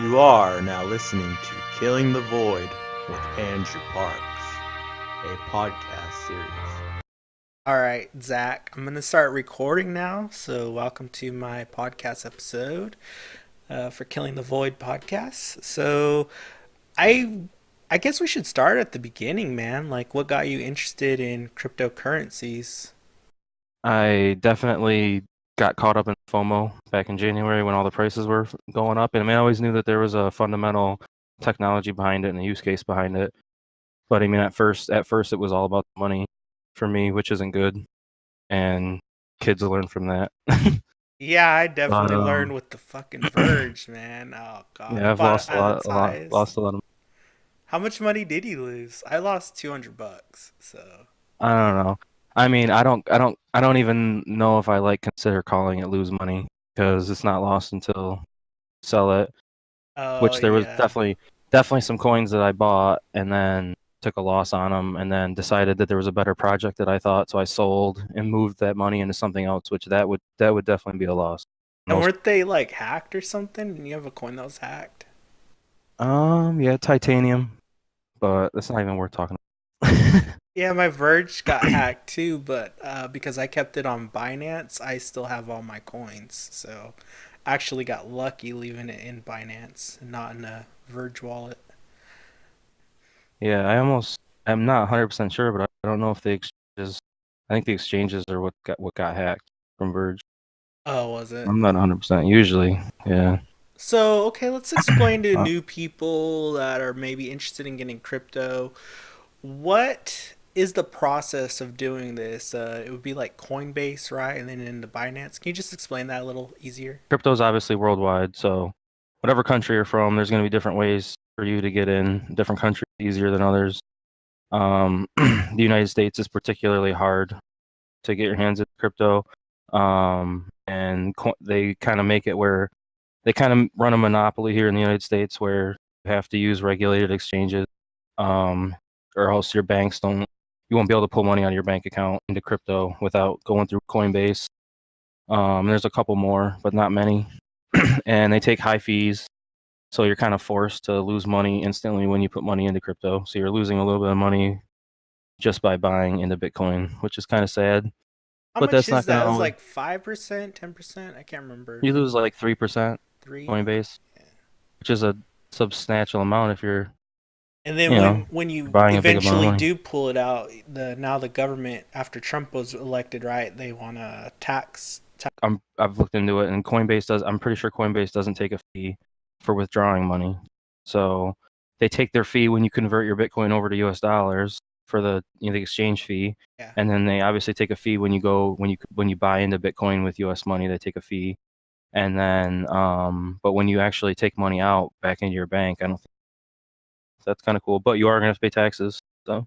You are now listening to Killing the Void with Andrew Parks, a podcast series. All right, Zach, I'm going to start recording now. So, welcome to my podcast episode for Killing the Void podcast. I I guess we should start at the beginning, man. Like, what got you interested in cryptocurrencies? I definitely got caught up in FOMO back in January when all the prices were going up. And I mean, I always knew that there was a fundamental technology behind it and a use case behind it. But I mean, at first it was all about the money for me, which isn't good. And kids learn from that. Yeah, I But definitely learned with the fucking Verge, man. Oh, God. I yeah, I've bought it lost at its highest. lost a lot of. How much money did you lose? I lost 200 bucks. So, I don't know. I mean, I don't even know if I consider calling it lose money because it's not lost until sell it. oh, Which there was yeah. definitely some coins that I bought and then took a loss on them and then decided that there was a better project that I thought, so I sold and moved that money into something else, which that would definitely be a loss. And Most weren't they like hacked or something? Didn't you have a coin that was hacked? yeah, titanium, but that's not even worth talking about. Yeah, my Verge got hacked too, but because I kept it on Binance, I still have all my coins. So I actually got lucky leaving it in Binance and not in a Verge wallet. Yeah, I'm not 100% sure, but I don't know if the exchanges I think the exchanges are what got hacked from Verge. Oh, was it? I'm not 100% usually. Yeah. So, okay, let's explain to Uh, new people that are maybe interested in getting crypto. What is the process of doing this? It would be like Coinbase, right? And then into Binance. Can you just explain that a little easier? Crypto is obviously worldwide, so whatever country you're from, there's going to be different ways for you to get in. Different countries easier than others. The United States is particularly hard to get your hands in crypto, and they kind of make it where they kind of run a monopoly here in the United States, where you have to use regulated exchanges, um, or else your banks don't. You won't be able to pull money out of your bank account into crypto without going through Coinbase. There's a couple more, but not many. And they take high fees. So you're kind of forced to lose money instantly when you put money into crypto. So you're losing a little bit of money just by buying into Bitcoin, which is kind of sad. How But much that's is not going that? to It was always. like 5%, 10%? I can't remember. You lose like 3% Three? Coinbase, Yeah. which is a substantial amount if you're, And then you know, when you buying a big amount of eventually money. do pull it out, the government after Trump was elected, right? They want to tax. I've looked into it, and I'm pretty sure Coinbase doesn't take a fee for withdrawing money. So they take their fee when you convert your Bitcoin over to US dollars for the exchange fee, Yeah. and then they obviously take a fee when you buy into Bitcoin with US money, they take a fee. And then but when you actually take money out back into your bank, I don't think that's kind of cool, but you are going to have to pay taxes. So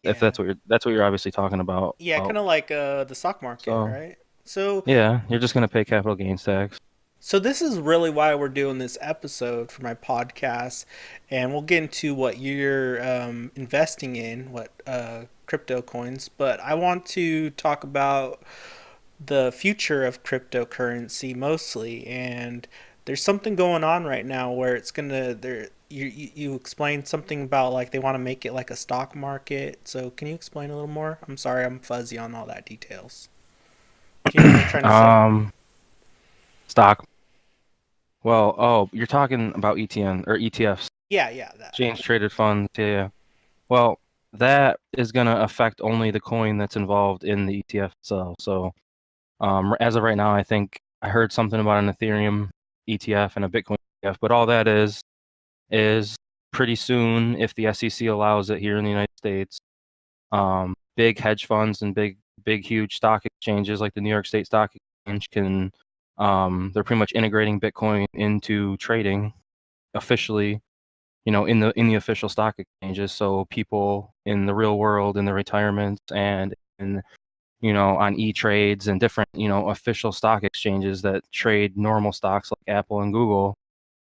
if Yeah. that's what you're obviously talking about. Yeah, kind of like the stock market, So right? So yeah, you're just going to pay capital gains tax. So this is really why we're doing this episode for my podcast, and we'll get into what you're investing in, what crypto coins. But I want to talk about the future of cryptocurrency mostly, and there's something going on right now where it's gonna there. You explained something about like they want to make it like a stock market. So can you explain a little more? I'm sorry, I'm fuzzy on all that details. Can you know what I'm trying to say? um Stock. Well, oh, you're talking about ETN or ETFs, Yeah, yeah, that. exchange traded funds. Yeah, yeah. Well, that is going to affect only the coin that's involved in the ETF itself. So, as of right now, I think I heard something about an Ethereum ETF and a Bitcoin ETF, but all that is pretty soon, if the SEC allows it here in the United States, big hedge funds and big, huge stock exchanges like the New York State Stock Exchange they're pretty much integrating Bitcoin into trading officially, in the official stock exchanges. So people in the real world, in the retirement and on E-Trades and different, official stock exchanges that trade normal stocks like Apple and Google,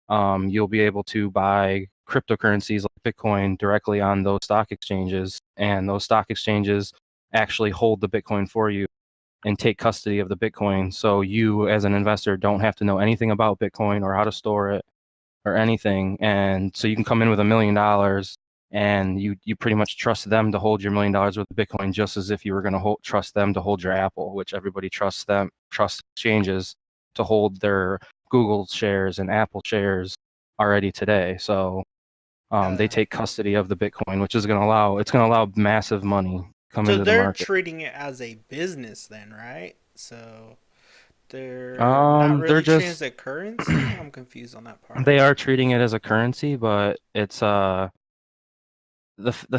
you'll be able to buy cryptocurrencies like Bitcoin directly on those stock exchanges, and those stock exchanges actually hold the Bitcoin for you and take custody of the Bitcoin. So you, as an investor, don't have to know anything about Bitcoin or how to store it or anything, and so you can come in with $1 million, and you pretty much trust them to hold your $1 million worth of Bitcoin, just as if you were going to trust them to hold your Apple, which everybody trusts exchanges to hold their Google shares and Apple shares already today. So they take custody of the Bitcoin, which is going to allow massive money come So into the they're market. treating it as a business then, right? So they're not They're really treating it as just a currency? I'm confused on that part. they are treating it as a currency, but it's the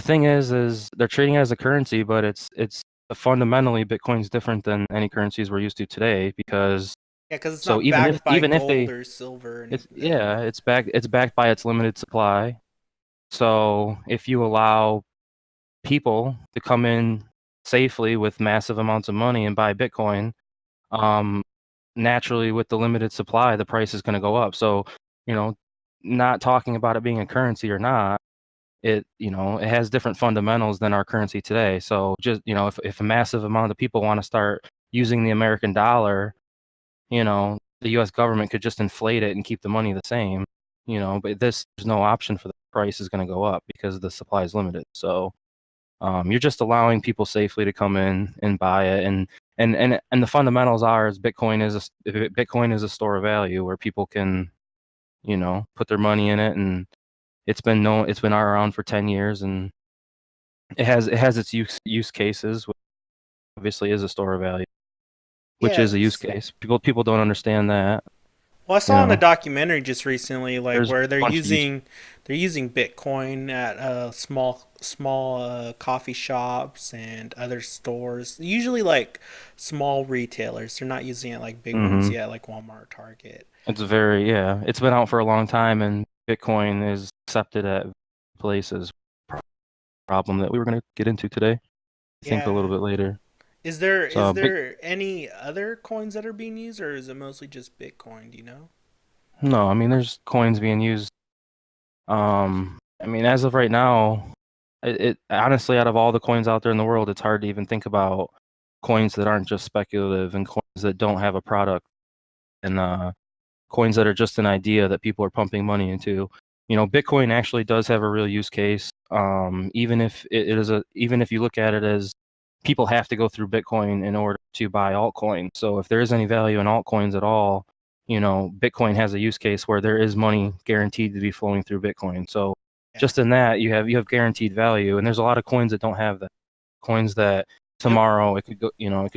thing is they're treating it as a currency, but it's fundamentally Bitcoin's different than any currencies we're used to today, because Yeah, because it's so not even if backed by even if gold they or silver or it's anything. yeah it's backed by its limited supply. So if you allow people to come in safely with massive amounts of money and buy Bitcoin, um, naturally with the limited supply, the price is going to go up. So, you know, not talking about it being a currency or not, it has different fundamentals than our currency today. So just, if a massive amount of people want to start using the American dollar, the US government could just inflate it and keep the money the same, but there's no option for the price is going to go up because the supply is limited. So, you're just allowing people safely to come in and buy it, and the fundamentals are is Bitcoin is a store of value where people can, put their money in it, and it's been around for 10 years, and it has its use cases, which obviously is a store of value, which is a use Yes. case. People don't understand that, Well, I you saw in a know. documentary just recently, like There's a where they're bunch of use. using Bitcoin at small coffee shops and other stores. Usually, like small retailers. They're not using it like big ones Mhm. yet, like Walmart, Target. Yeah, it's been out for a long time, and Bitcoin is accepted at places. Problem that we were going to get into today, I think a little Yeah. bit later. Is So big. there any other coins that are being used, or is it mostly just Bitcoin? Do you know? No, I mean there's coins being used. I mean, as of right now, it honestly, out of all the coins out there in the world, it's hard to even think about coins that aren't just speculative and coins that don't have a product, and coins that are just an idea that people are pumping money into. Bitcoin actually does have a real use case. Even if even if you look at it as people have to go through Bitcoin in order to buy altcoins. So if there is any value in altcoins at all, Bitcoin has a use case where there is money guaranteed to be flowing through Bitcoin. So Yeah. just in that, you have guaranteed value, and there's a lot of coins that don't have that. Coins that Yep. tomorrow it could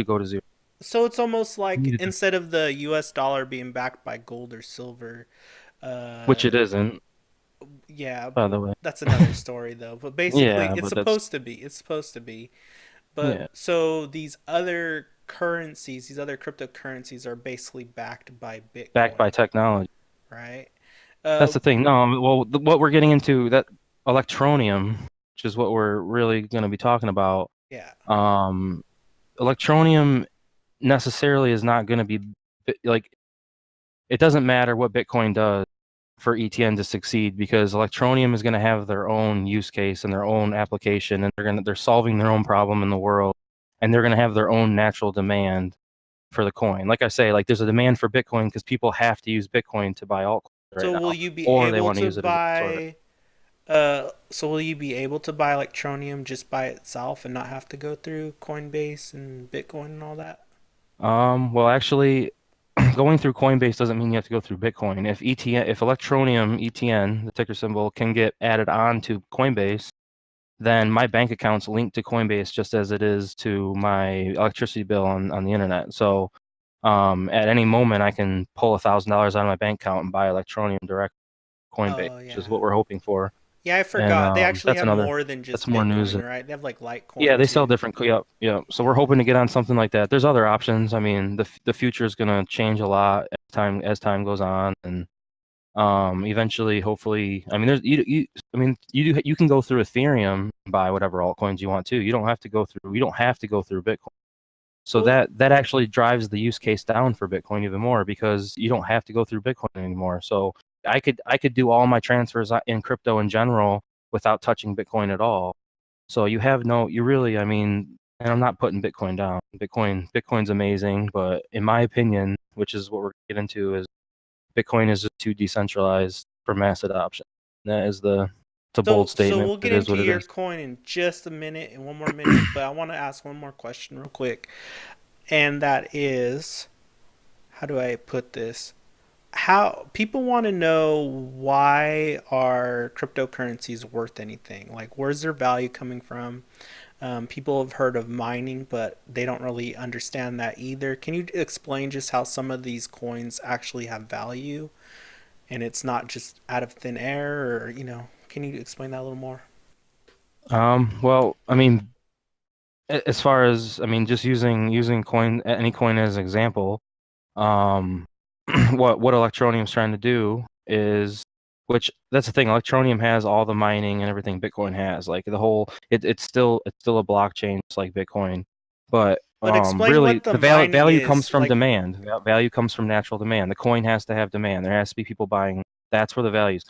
go to zero. So it's almost like Needed to- instead of the U.S. dollar being backed by gold or silver, Which uh, it isn't, yeah, by the way. that's another story though. But basically, Yeah, it's but that's supposed to be. It's supposed to be. But yeah, so these other currencies, these other cryptocurrencies are basically backed by backed by Bitcoin, technology. right? That's the thing. No, well, what we're getting into, that Electroneum, which is what we're really going to be talking about. Yeah. Um, Electroneum necessarily is not going to be like, it doesn't matter what Bitcoin does for ETN to succeed, because Electroneum is going to have their own use case and their own application, and they're solving their own problem in the world, and they're going to have their own natural demand for the coin. Like I say, like there's a demand for Bitcoin because people have to use Bitcoin to buy altcoins right So will now, you be or they able want to to use it as a sort of. buy? So will you be able to buy Electroneum just by itself and not have to go through Coinbase and Bitcoin and all that? Well, actually, going through Coinbase doesn't mean you have to go through Bitcoin. If Electroneum ETN, the ticker symbol, can get added on to Coinbase, then my bank account's linked to Coinbase just as it is to my electricity bill on the internet. So, at any moment, I can pull $1,000 out of my bank account and buy Electroneum direct Coinbase, Oh which is yeah. what we're hoping for. Yeah, I And forgot. They actually that's have another, more than that's just more news. Bitcoin, right? They have like Yeah, Litecoin they sell too. different. Yep, yep. So we're Yeah. hoping to get on something like that. There's other options. I mean, the future is gonna change a lot as time goes on, and eventually, hopefully, I mean, you can go through Ethereum and buy whatever altcoins you want to. You don't have to go through Bitcoin. So Well, that actually drives the use case down for Bitcoin even more, because you don't have to go through Bitcoin anymore. So I could do all my transfers in crypto in general without touching Bitcoin at all. So you really, I mean, and I'm not putting Bitcoin down. Bitcoin's amazing, but in my opinion, which is what we're getting into, is Bitcoin is just too decentralized for mass adoption. That is the it's a bold So statement, we'll but get it is into what it your is. coin in just a minute and one more minute, but I want to ask one more question real quick, and that is, how do I put this? How people want to know, why are cryptocurrencies worth anything? Like, where's their value coming from? People have heard of mining, but they don't really understand that either. Can you explain just how some of these coins actually have value and it's not just out of thin air, or, can you explain that a little more? Well, I mean, as far as just using any coin as an example, um, what Electroneum is trying to do is, which that's the thing, Electroneum has all the mining and everything Bitcoin has, like the whole, it's still a blockchain just like Bitcoin, but But explain really what the the mining value comes is. from Like, demand. Value comes from natural demand. The coin has to have demand. There has to be people buying. That's where the values.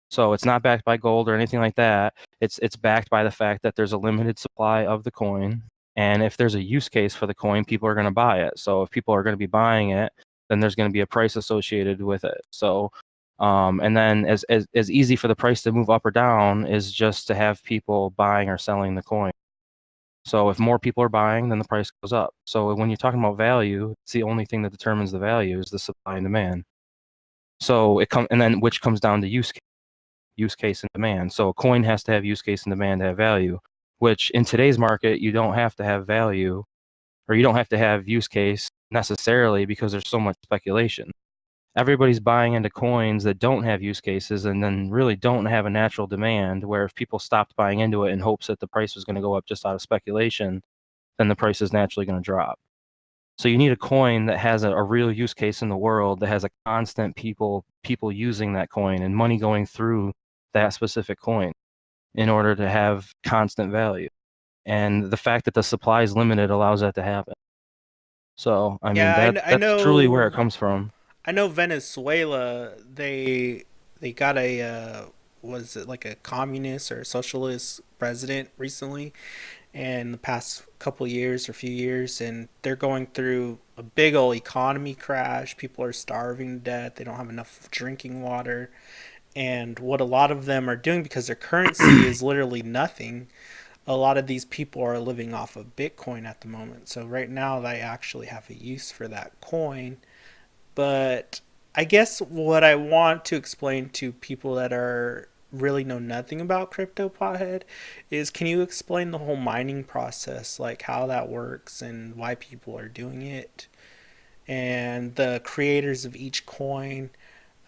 So it's not backed by gold or anything like that. It's backed by the fact that there's a limited supply of the coin, and if there's a use case for the coin, people are going to buy it. So if people are going to be buying it, then there's going to be a price associated with it. So, and then as easy for the price to move up or down is just to have people buying or selling the coin. So if more people are buying, then the price goes up. So when you're talking about value, it's the only thing that determines the value is the supply and demand. So and then which comes down to use case and demand. So a coin has to have use case and demand to have value, which in today's market, you don't have to have value, or you don't have to have use case necessarily, because there's so much speculation. Everybody's buying into coins that don't have use cases and then really don't have a natural demand, where if people stopped buying into it in hopes that the price was going to go up just out of speculation, then the price is naturally going to drop. So you need a coin that has a real use case in the world, that has a constant people using that coin and money going through that specific coin in order to have constant value. And the fact that the supply is limited allows that to happen. So I mean yeah, I that's truly where it know. comes from. I know Venezuela. They got a, was it like a communist or socialist president recently, in the past couple years or few years, and they're going through a big old economy crash. People are starving to death. They don't have enough drinking water. And what a lot of them are doing, because their currency is literally nothing, a lot of these people are living off of Bitcoin at the moment. So right now they actually have a use for that coin. But I guess what I want to explain to people that are really know nothing about crypto, pothead, is, can you explain the whole mining process, like how that works and why people are doing it, and the creators of each coin,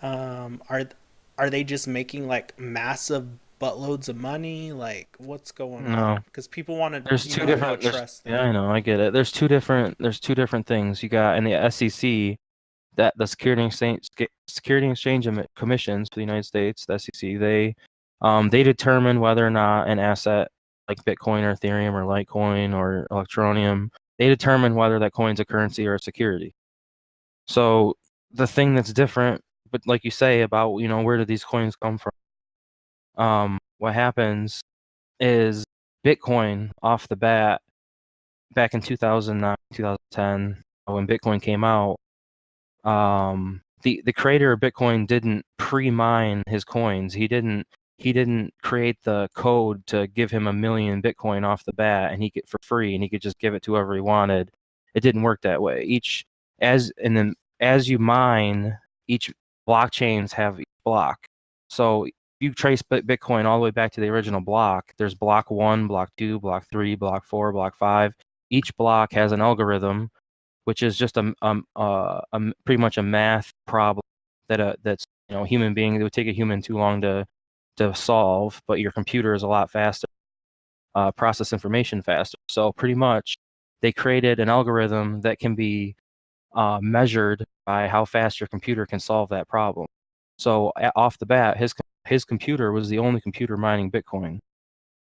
are they just making like massive buttloads of money? Like, what's going No. on? Because people want to, There's two know, different trust yeah, them. I know, I get it. There's two different things. You got in the SEC, that the Security Exchange Commissions for the United States, the SEC, they determine whether or not an asset like Bitcoin or Ethereum or Litecoin or Electroneum, they determine whether that coin's a currency or a security. So the thing that's different, but like you say about, where do these coins come from? What happens is Bitcoin off the bat, back in 2009, 2010, when Bitcoin came out, the creator of Bitcoin didn't pre-mine his coins. He didn't create the code to give him 1 million Bitcoin off the bat and he could for free and he could just give it to whoever he wanted. It didn't work that way. As you mine, each blockchains have each block. So if you trace Bitcoin all the way back to the original block, there's block 1, block 2, block 3, block 4, block 5. Each block has an algorithm, which is just pretty much a math problem that's a human being, it would take a human too long to solve, but your computer is a lot faster, process information faster. So pretty much they created an algorithm that can be measured by how fast your computer can solve that problem. So off the bat, his computer was the only computer mining Bitcoin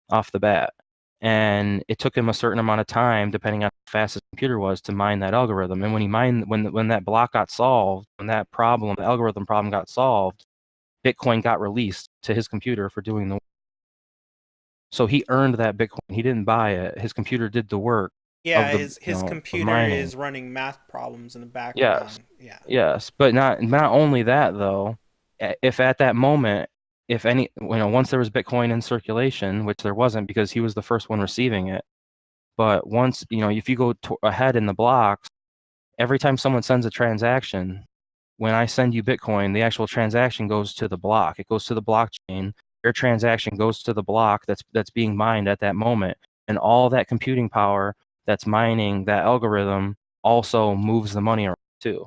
off the bat. And it took him a certain amount of time, depending on how fast his computer was, to mine that algorithm. And when that block got solved, when that problem, the algorithm problem got solved, Bitcoin got released to his computer for doing the work. So he earned that Bitcoin. He didn't buy it. His computer did the work Yeah, of his of computer mining. is running math problems in the Yes, background. Yeah. yes, but not only that though. if at that moment, if any, once there was Bitcoin in circulation, which there wasn't because he was the first one receiving it, but once, if you go ahead in the blocks, every time someone sends a transaction, when I send you Bitcoin, the actual transaction goes to the block. It goes to the blockchain. Your transaction goes to the block that's being mined at that moment, and all that computing power that's mining that algorithm also moves the money around too.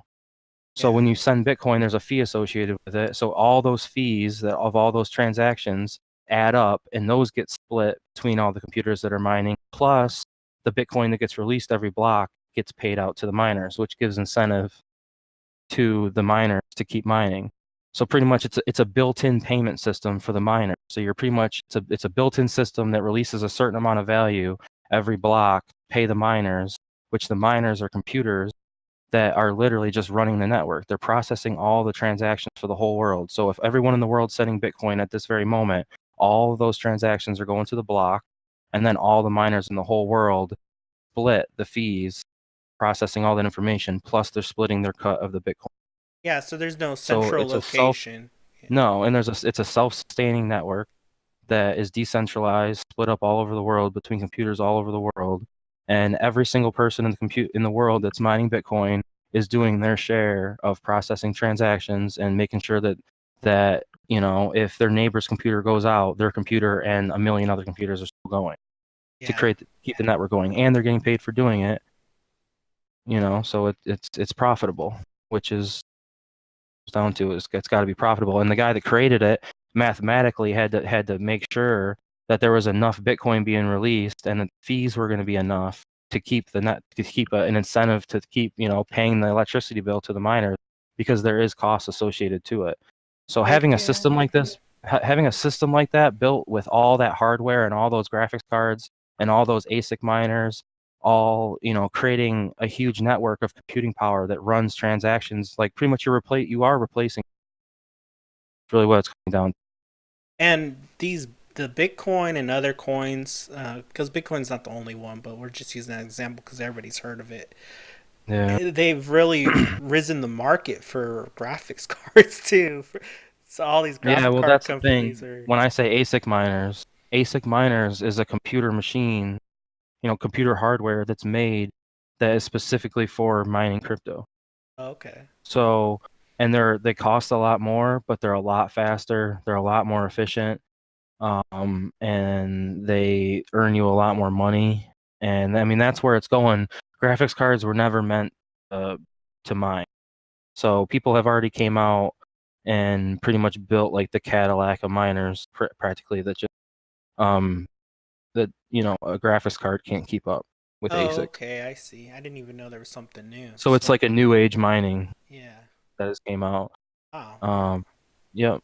So Yeah. when you send Bitcoin, there's a fee associated with it. So all those fees of all those transactions add up, and those get split between all the computers that are mining, plus the Bitcoin that gets released every block gets paid out to the miners, which gives incentive to the miners to keep mining. So pretty much it's a built-in payment system for the miner. So you're pretty much it's a built-in system that releases a certain amount of value every block, pay the miners, which the miners are computers that are literally just running the network. They're processing all the transactions for the whole world. So if everyone in the world sending Bitcoin at this very moment, all of those transactions are going to the block, and then all the miners in the whole world split the fees processing all that information, plus they're splitting their cut of the Bitcoin. Yeah, so there's no So central location. Yeah. no, and it's a self-sustaining network that is decentralized, split up all over the world between computers all over the world, and every single person in the world that's mining Bitcoin is doing their share of processing transactions and making sure that if their neighbor's computer goes out, their computer and a million other computers are still going to Yeah. keep the network going, and they're getting paid for doing it. So it's profitable, which is down to it's got to be profitable. And the guy that created it mathematically had to make sure that there was enough Bitcoin being released and the fees were going to be enough to keep an incentive to keep paying the electricity bill to the miners, because there is costs associated to it. So having a Okay. system like this, having a system like that built with all that hardware and all those graphics cards and all those ASIC miners, all creating a huge network of computing power that runs transactions, like pretty much you are replacing really what it's coming down. And the Bitcoin and other coins, because Bitcoin's not the only one, but we're just using that example because everybody's heard of it. Yeah. They've really risen the market for graphics cards too. So all these Yeah, graphic well, card that's the companies thing. are. When I say ASIC miners is a computer machine, computer hardware that's made that is specifically for mining crypto. Okay. So, and they cost a lot more, but they're a lot faster. They're a lot more efficient. And they earn you a lot more money. And I mean, that's where it's going. Graphics cards were never meant to mine. So people have already came out and pretty much built like the Cadillac of miners, practically, that just um that a graphics card can't keep up with Oh, ASICs. okay. I see. I didn't even know there was something new. So it's So like a new age mining yeah. that has came out. Oh. Um, yep.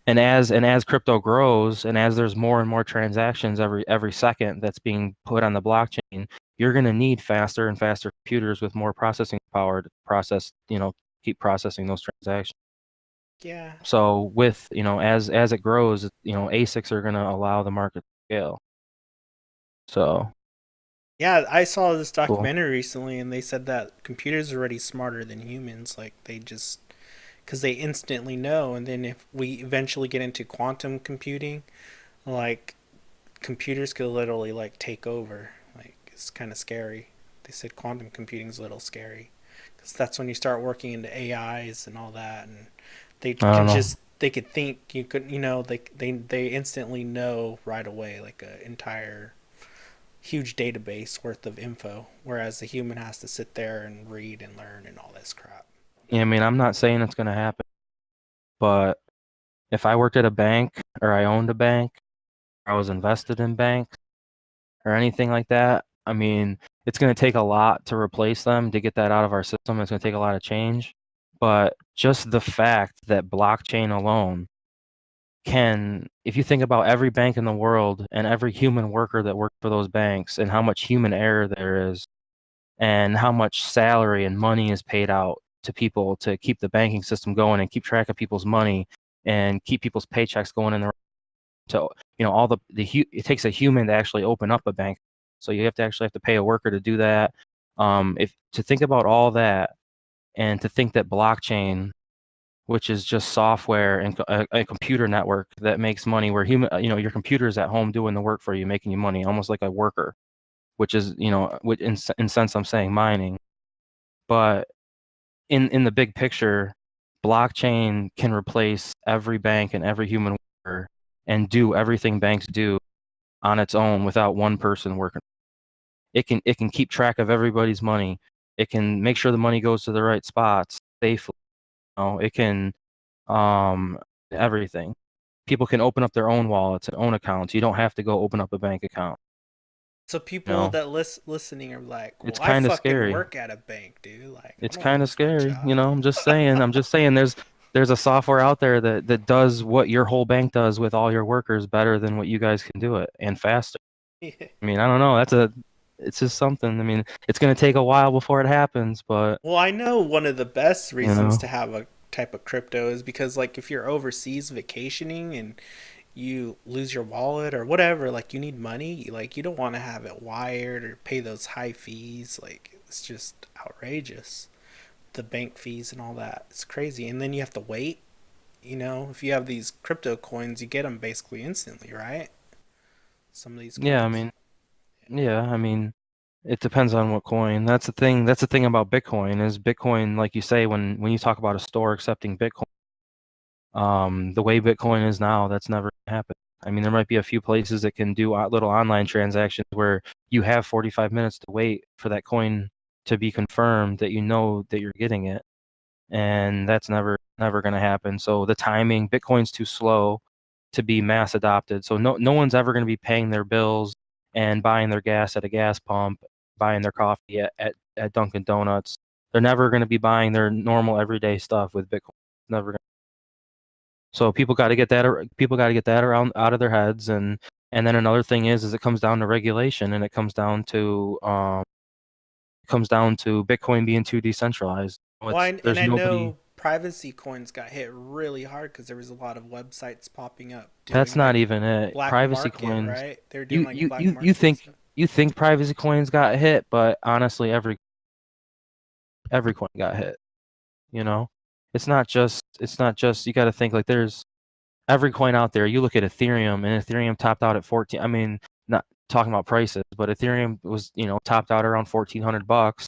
And as crypto grows, and as there's more and more transactions every second that's being put on the blockchain, you're going to need faster and faster computers with more processing power to keep processing those transactions. Yeah. So with, as it grows, ASICs are going to allow the market to scale. So Yeah, I saw this cool. documentary recently, and they said that computers are already smarter than humans. Like they just because they instantly know. And then if we eventually get into quantum computing, like computers could literally like take over. Like it's kind of scary. They said quantum computing's a little scary because that's when you start working into AIs and all that, and they I don't can know. just they could think you could they instantly know right away like an entire huge database worth of info, whereas the human has to sit there and read and learn and all this crap. Yeah, I mean, I'm not saying it's going to happen, but if I worked at a bank or I owned a bank, or I was invested in banks or anything like that, I mean, it's going to take a lot to replace them to get that out of our system. It's going to take a lot of change. But just the fact that blockchain alone if you think about every bank in the world and every human worker that worked for those banks and how much human error there is and how much salary and money is paid out to people to keep the banking system going and keep track of people's money and keep people's paychecks going in the to all it takes a human to actually open up a bank, so you have to pay a worker to do that. If to think about all that and to think that blockchain which is just software and a computer network that makes money where your computer's at home doing the work for you, making you money, almost like a worker, which is, in sense I'm saying mining. But in the big picture, blockchain can replace every bank and every human worker and do everything banks do on its own without one person working. It can keep track of everybody's money. It can make sure the money goes to the right spots safely. It can everything. People can open up their own wallets and own accounts. You don't have to go open up a bank account. So You people know, that listening are like, it's "Well, I kind of fucking scary. work at a bank, dude. Like, I It's don't want kind to of lose my scary. job." I'm just saying. I'm just saying. There's a software out there that does what your whole bank does with all your workers better than what you guys can do it and faster. I mean, I don't know. It's just something. I mean, it's gonna take a while before it happens, but Well, I know one of the best you reasons know, to have a type of crypto is because, like, if you're overseas vacationing and you lose your wallet or whatever, like, you need money, like, you don't want to have it wired or pay those high fees. Like, it's just outrageous. The bank fees and all that. It's crazy. And then you have to wait. If you have these crypto coins, you get them basically instantly, right? Some of these yeah. I coins. mean, yeah. I mean, it depends on what coin. That's the thing. That's the thing about Bitcoin is Bitcoin, like you say, when you talk about a store accepting Bitcoin. The way Bitcoin is now, that's never gonna happen. I mean, there might be a few places that can do little online transactions where you have 45 minutes to wait for that coin to be confirmed that you know that you're getting it, and that's never going to happen. So the timing, Bitcoin's too slow to be mass adopted. So no one's ever going to be paying their bills and buying their gas at a gas pump, buying their coffee at Dunkin' Donuts. They're never going to be buying their normal everyday stuff with Bitcoin. Never. So people got to get that around out of their heads, and then another thing is it comes down to regulation, and it comes down to Bitcoin being too decentralized. Well, and There's I nobody. know privacy coins got hit really hard because there was a lot of websites popping up doing That's like not even it. black Privacy market, coins. right? They were doing You like you black you you market think stuff. you think privacy coins got hit, but honestly, every coin got hit. You know, it's not just you got to think like there's every coin out there. You look at Ethereum, and Ethereum topped out at 14. I mean, not talking about prices, but Ethereum was, topped out around $1,400,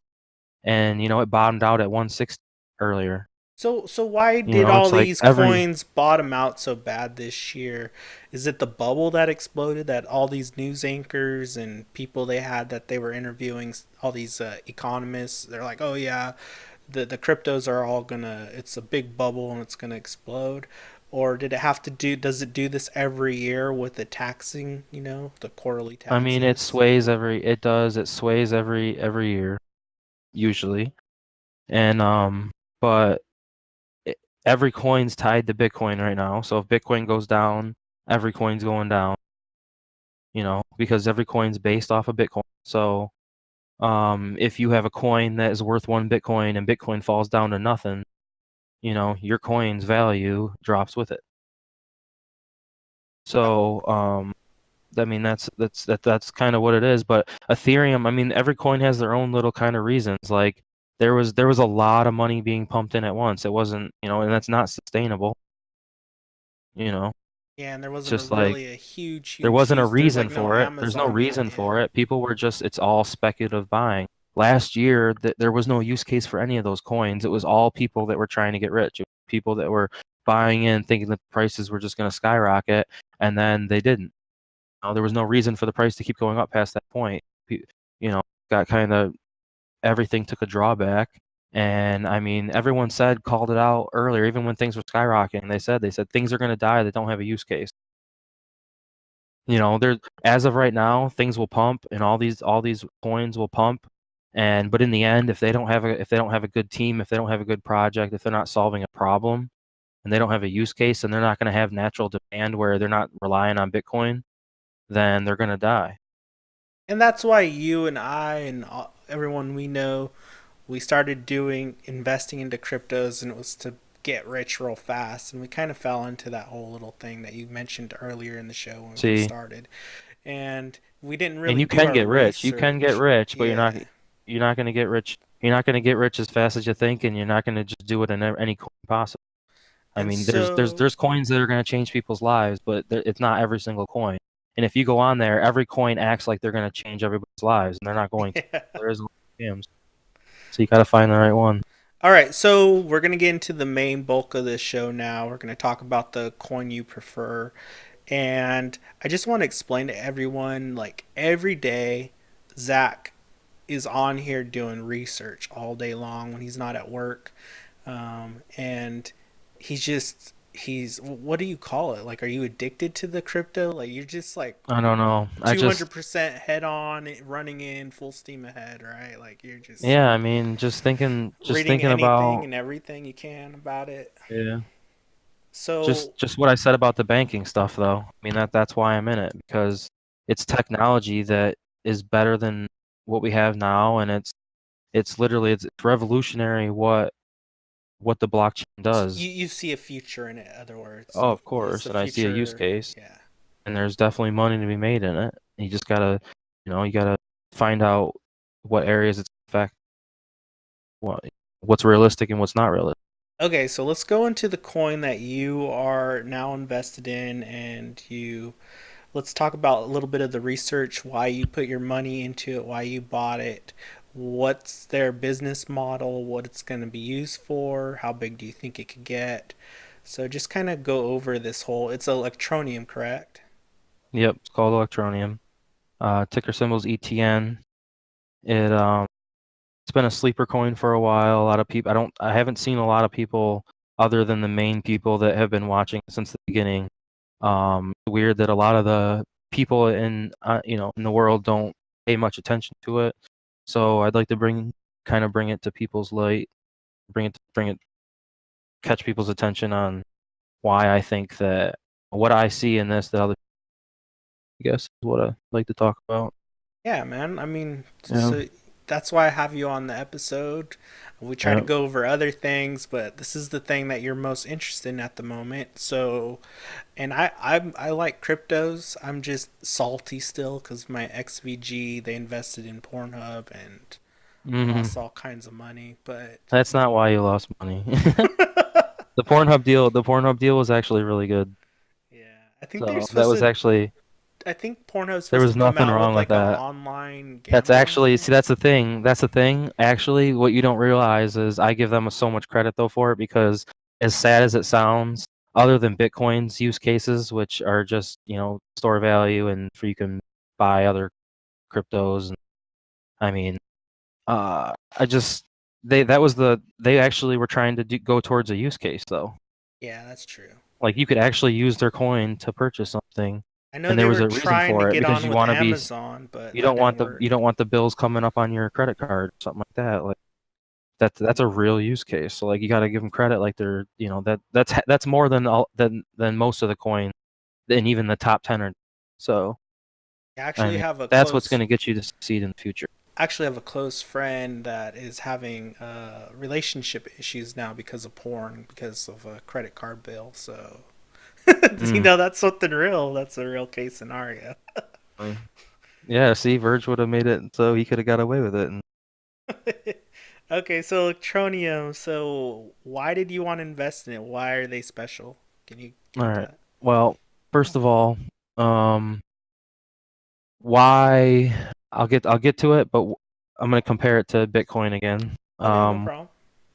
and it bottomed out at 160 earlier. So why did all It's like these every. coins bottom out so bad this year? Is it the bubble that exploded that all these news anchors and people they had that they were interviewing, all these economists, they're like, "Oh yeah, the cryptos are all gonna it's a big bubble and it's gonna explode." Or did it have to do does it do this every year with the taxing, the quarterly I mean, taxes? it sways every year usually, and but it, every coin's tied to Bitcoin right now. So if Bitcoin goes down, every coin's going down. Because every coin's based off of Bitcoin. So if you have a coin that is worth 1 Bitcoin and Bitcoin falls down to nothing, your coin's value drops with it. So I mean that's kind of what it is. But Ethereum, I mean, every coin has their own little kind of reasons. Like there was a lot of money being pumped in at once. It wasn't, and that's not sustainable. You know, Yeah, and there it's wasn't just like really a huge, there huge wasn't a use. There's reason like no for it. There's no Amazon yet. reason Yeah. for it. People were just, it's all speculative buying. Last year, there was no use case for any of those coins. It was all people that were trying to get rich. It was people that were buying in thinking the prices were just going to skyrocket, and then they didn't. There was no reason for the price to keep going up past that point. You know, got kind of everything took a drawback. And I mean, everyone called it out earlier, even when things were skyrocketing. They said things are going to die that don't have a use case. There as of right now, things will pump and all these coins will pump. But in the end, if they don't have a good team, if they don't have a good project, if they're not solving a problem and they don't have a use case and they're not going to have natural demand where they're not relying on Bitcoin, then they're going to die. And that's why you and I and everyone we know, we started doing investing into cryptos, and it was to get rich real fast. And we kind of fell into that whole little thing that you mentioned earlier in the show when we first See, started. And we didn't and really you do can our get rich. You can get research. rich, but Yeah. you're not going to get rich. You're not going to get rich as fast as you think, and you're not going to just do it in any coin possible. I And mean, so, there's coins that are going to change people's lives, but it's not every single coin. And if you go on there, every coin acts like they're going to change everybody's lives, and they're not going to. yeah. There is a lot of scams, so you got to find the right one. All right, so we're going to get into the main bulk of this show now. We're going to talk about the coin you prefer. And I just want to explain to everyone like every day, Zach is on here doing research all day long when he's not at work. And he's what do you call it? Like, are you addicted to the crypto? Like, you're just like I don't know. I just 200% head on, running in full steam ahead, right? Like, you're just yeah. I mean, just reading thinking anything about and everything you can about it. yeah. So, Just what I said about the banking stuff, though. I mean that's why I'm in it because it's technology that is better than what we have now, and it's literally it's revolutionary what the blockchain does. you see a future in it. In other words, Oh, of it's course, the and I see a use future. case, Yeah. and there's definitely money to be made in it. You just gotta, you gotta find out what areas it's affect, what what's realistic and what's not realistic. Okay, so let's go into the coin that you are now invested in, and you let's talk about a little bit of the research, why you put your money into it, why you bought it, what's their business model, what it's going to be used for, how big do you think it could get. So just kind of go over this whole. It's Electroneum, correct? Yep, it's called Electroneum. Ticker symbol's ETN. It it's been a sleeper coin for a while. A lot of people, I haven't seen a lot of people other than the main people that have been watching since the beginning. Weird that a lot of the people in the world don't pay much attention to it. So I'd like to bring it to people's light, bring it, catch people's attention on why I think that what I see in this that other, I guess, is what I like to talk about. Yeah, man. I mean, Yeah, so that's why I have you on the episode. We try to yeah. go over other things, but this is the thing that you're most interested in at the moment. So, and I like cryptos. I'm just salty still because my XVG they invested in Pornhub and Hmm. lost all kinds of money. But That's not why you lost money. The Pornhub deal was actually really good. yeah, I think they're So that supposed was to. actually I think Pornhub's there supposed to was come nothing out with wrong with like an that. online That's gambling actually, thing. see, that's the thing. That's the thing. Actually, what you don't realize is I give them so much credit though for it because as sad as it sounds, other than Bitcoin's use cases, which are just, store value and for you can buy other cryptos. And I mean, I just they actually were trying to go towards a use case though. Yeah, that's true. Like you could actually use their coin to purchase something, I know and there they was were a reason trying to for it get because on you with want to be Amazon, but that didn't you work. don't want the bills coming up on your credit card or something like that. Like that's a real use case. So like you got to give them credit. Like they're that's more than all than most of the coin, and even the top 10 are. So I I actually mean have a that's what's going close to get you to succeed in the future. actually have a close friend that is having relationship issues now because of porn, because of a credit card bill. So Mm. that's something real. That's a real case scenario. Really. Yeah, see, Verge would have made it so he could have got away with it. And Okay, so Electronium. So why did you want to invest in it? Why are they special? Can you get all into right. that? Well, first of all, um, why I'll get to it, but I'm going to compare it to Bitcoin again. Okay, no problem.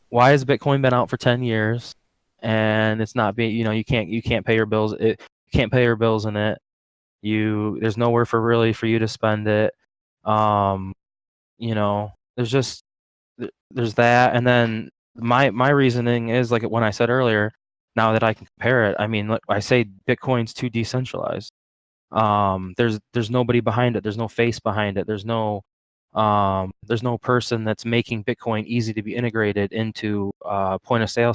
Why has Bitcoin been out for 10 years and it's not being, you can't pay your bills. You can't pay your bills in it. There's nowhere for you to spend it. Um, there's just there's that, and then my reasoning is like when I said earlier. Now that I can compare it, I mean, like I say, Bitcoin's too decentralized. There's nobody behind it. There's no face behind it. There's no person that's making Bitcoin easy to be integrated into point of sale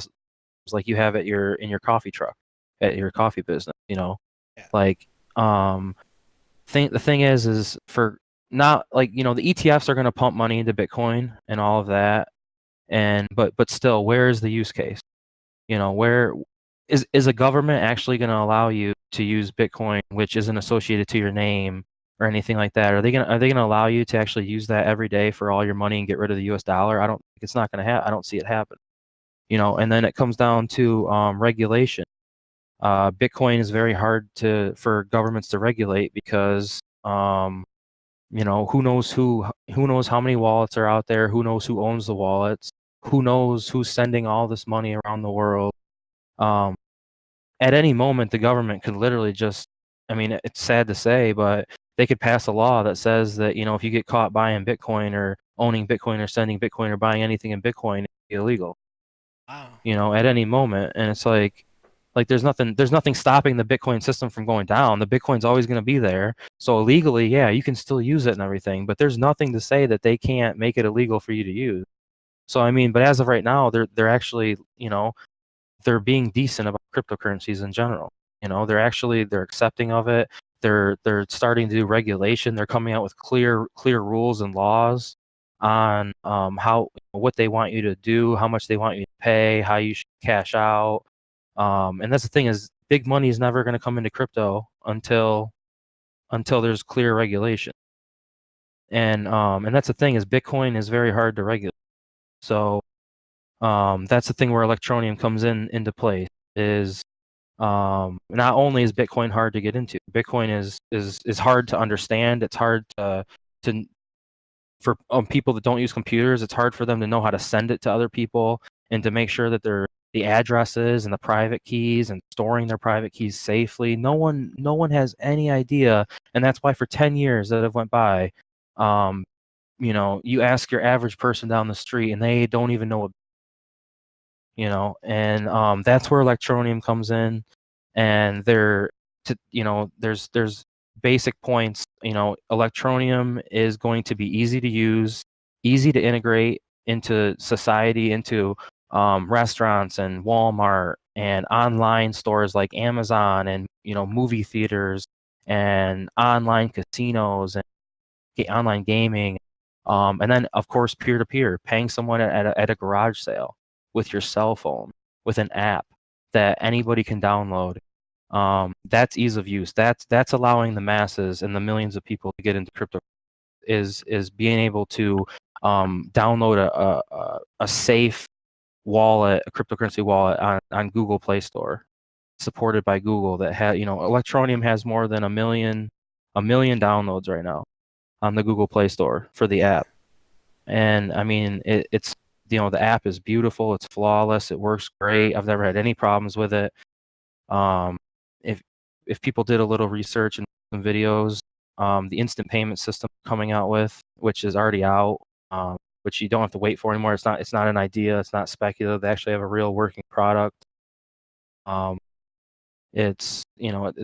like you have at your coffee truck, at your coffee business. Yeah. Like the thing is for not like the ETFs are going to pump money into Bitcoin and all of that, and but still, where is the use case? Where is a government actually going to allow you to use Bitcoin, which isn't associated to your name or anything like that? Are they gonna allow you to actually use that every day for all your money and get rid of the U.S. dollar? I don't. It's not going to happen. I don't see it happen. And then it comes down to regulation. Bitcoin is very hard for governments to regulate because who knows how many wallets are out there, who knows who owns the wallets, who knows who's sending all this money around the world. Um, at any moment, the government could literally just, I mean, it's sad to say, but they could pass a law that says that, if you get caught buying Bitcoin or owning Bitcoin or sending Bitcoin or buying anything in Bitcoin, it's illegal, Wow. at any moment. And it's like there's nothing stopping the Bitcoin system from going down. The Bitcoin's always going to be there. So legally, yeah, you can still use it and everything, but there's nothing to say that they can't make it illegal for you to use. So I mean, but as of right now, they're actually, they're being decent about cryptocurrencies in general. They're accepting of it. They're starting to do regulation. They're coming out with clear rules and laws on how what they want you to do, how much they want you to pay, how you should cash out. And that's the thing is big money is never going to come into crypto until there's clear regulation. And that's the thing is Bitcoin is very hard to regulate. So that's the thing where Electroneum comes into play is not only is Bitcoin hard to get into, Bitcoin is hard to understand. It's hard to for people that don't use computers. It's hard for them to know how to send it to other people and to make sure that the addresses and the private keys and storing their private keys safely. No one has any idea, and that's why for 10 years that have went by, you ask your average person down the street and they don't even know what and that's where Electroneum comes in, and there's basic points. Electroneum is going to be easy to use, easy to integrate into society, into restaurants and Walmart and online stores like Amazon and movie theaters and online casinos and online gaming, and then of course peer to peer, paying someone at a garage sale with your cell phone with an app that anybody can download. That's ease of use. That's allowing the masses and the millions of people to get into crypto. Is being able to download a safe wallet, a cryptocurrency wallet on Google Play Store, supported by Google. That Electroneum has more than a million downloads right now on the Google Play Store for the app. And I mean, it's the app is beautiful, it's flawless, it works great. I've never had any problems with it. Um, if people did a little research and some videos, the instant payment system coming out with, which is already out, which you don't have to wait for anymore. It's not an idea. It's not speculative. They actually have a real working product. It's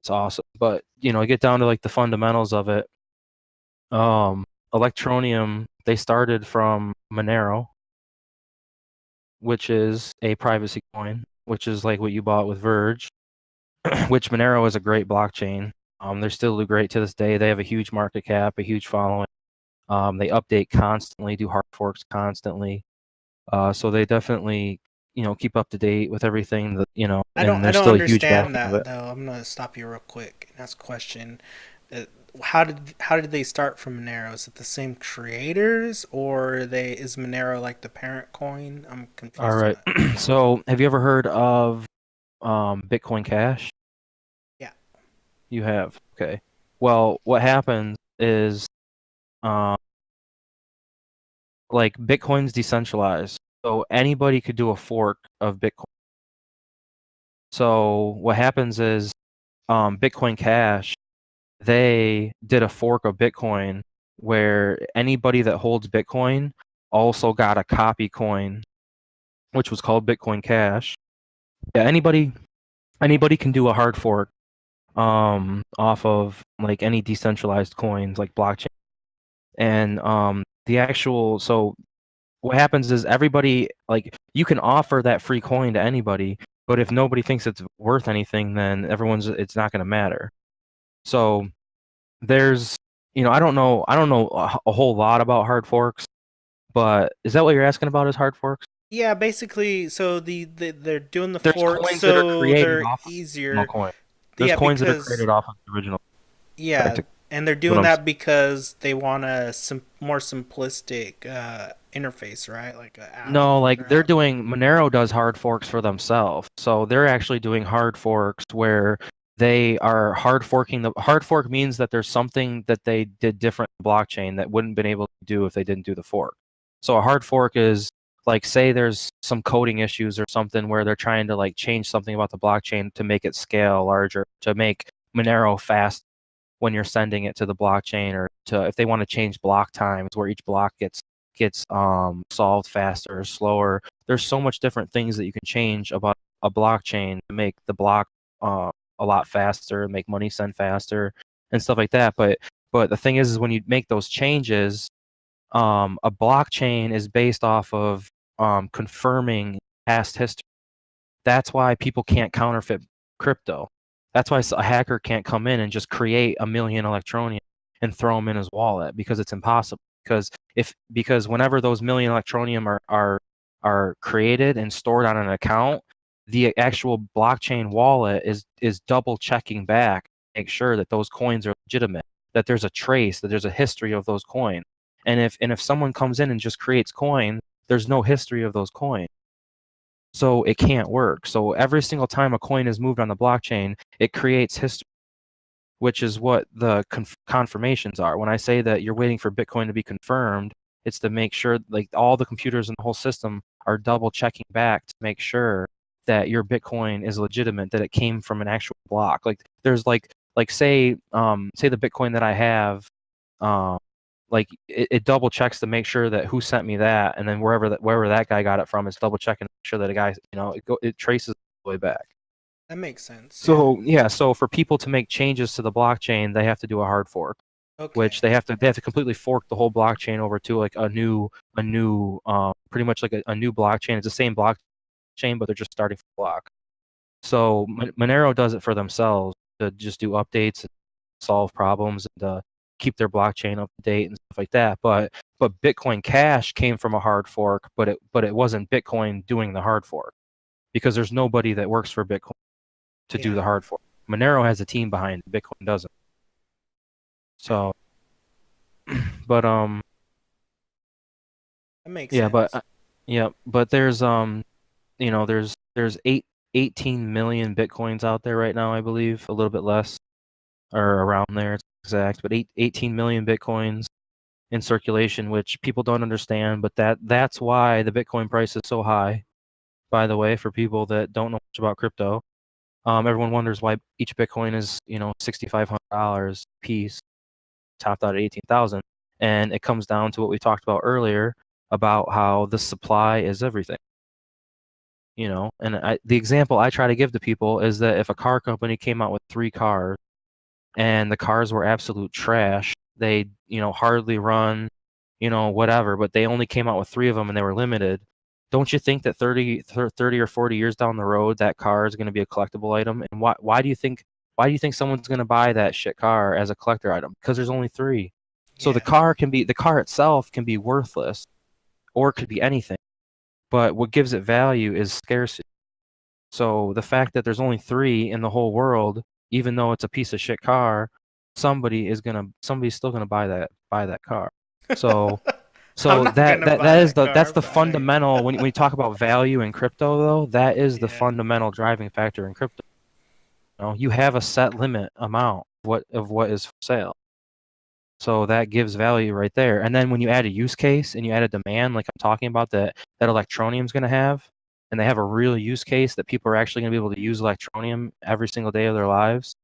awesome. But get down to like the fundamentals of it. Electroneum, they started from Monero, which is a privacy coin, which is like what you bought with Verge, which Monero is a great blockchain. They're still great to this day. They have a huge market cap, a huge following. They update constantly, do hard forks constantly. So they definitely, keep up to date with everything and I there's don't still a huge understand backing of that it. though. I'm gonna stop you real quick and ask a question. Uh, how did they start from Monero? Is it the same creators, or is Monero like the parent coin? I'm All confused on right. that. So have you ever heard of Bitcoin Cash? Yeah. You have. Okay. Well, what happens is um, like Bitcoin's decentralized, so anybody could do a fork of Bitcoin. So what happens is Bitcoin Cash, they did a fork of Bitcoin where anybody that holds Bitcoin also got a copy coin, which was called Bitcoin Cash. Yeah, anybody can do a hard fork off of like any decentralized coins like blockchain. And the actual so what happens is everybody, like, you can offer that free coin to anybody, but if nobody thinks it's worth anything, then it's not going to matter. So there's I don't know a whole lot about hard forks, but is that what you're asking about, is hard forks? Yeah, basically, so they're doing the There's forks coins that are so created they're off of the original easier. coin. There's Yeah, coins that are because created off of the original. yeah, That's and they're what doing I'm that because they want a more simplistic interface, right? Like an app No, like or they're app. doing Monero does hard forks for themselves. So they're actually doing hard forks where they are hard forking. The hard fork means that there's something that they did different in the blockchain that wouldn't been able to do if they didn't do the fork. So a hard fork is like, say there's some coding issues or something where they're trying to like change something about the blockchain to make it scale larger, to make Monero fast when you're sending it to the blockchain, or to if they want to change block times where each block gets solved faster or slower. There's so much different things that you can change about a blockchain to make the block a lot faster, make money sent faster, and stuff like that. But the thing is when you make those changes, a blockchain is based off of confirming past history. That's why people can't counterfeit crypto. That's why a hacker can't come in and just create a million Electroneum and throw them in his wallet, because it's impossible. Because whenever those million Electroneum are created and stored on an account, the actual blockchain wallet is double checking back to make sure that those coins are legitimate, that there's a trace, that there's a history of those coins. And if someone comes in and just creates coin, there's no history of those coins. So it can't work. So every single time a coin is moved on the blockchain, it creates history, which is what the confirmations are. When I say that you're waiting for Bitcoin to be confirmed, it's to make sure like all the computers in the whole system are double checking back to make sure that your Bitcoin is legitimate, that it came from an actual block. Like there's like say the Bitcoin that I have, um, like it double checks to make sure that who sent me that, and then wherever that guy got it from, it's double checking to make sure that a guy, it traces the way back. That makes sense. Yeah. So yeah, so for people to make changes to the blockchain, they have to do a hard fork, which Okay. they have to completely fork the whole blockchain over to like a new pretty much like a new blockchain. It's the same blockchain, but they're just starting from the block. So Monero does it for themselves to just do updates and solve problems and keep their blockchain up to date and stuff like that. But Bitcoin Cash came from a hard fork, but it wasn't Bitcoin doing the hard fork, because there's nobody that works for Bitcoin to do the Yeah. hard fork. Monero has a team behind it. Bitcoin doesn't. Yeah. So, but That makes yeah, but sense. yeah, but there's 18 million Bitcoins out there right now, I believe, a little bit less or around there, it's exact, but 18 million Bitcoins in circulation, which people don't understand, but that's why the Bitcoin price is so high, by the way, for people that don't know much about crypto. Everyone wonders why each Bitcoin is, $6,500 a piece, topped out at 18,000. And it comes down to what we talked about earlier about how the supply is everything. And the example I try to give to people is that if a car company came out with 3 cars and the cars were absolute trash, they, hardly run, whatever, but they only came out with 3 of them and they were limited. Don't you think that 30 or 40 years down the road, that car is going to be a collectible item? And why do you think someone's going to buy that shit car as a collector item? Because there's only 3. So Yeah. the car itself can be worthless, or it could be anything. But what gives it value is scarcity. So the fact that there's only 3 in the whole world, even though it's a piece of shit car, somebody's still gonna buy that car. So I'm so not that gonna that buy that is that the that's car, the but I. fundamental when you talk about value in crypto, though, that is the Yeah. fundamental driving factor in crypto. You have a set limit amount of what is for sale. So that gives value right there. And then when you add a use case and you add a demand, like I'm talking about, that Electroneum is going to have, and they have a real use case that people are actually going to be able to use Electroneum every single day of their lives,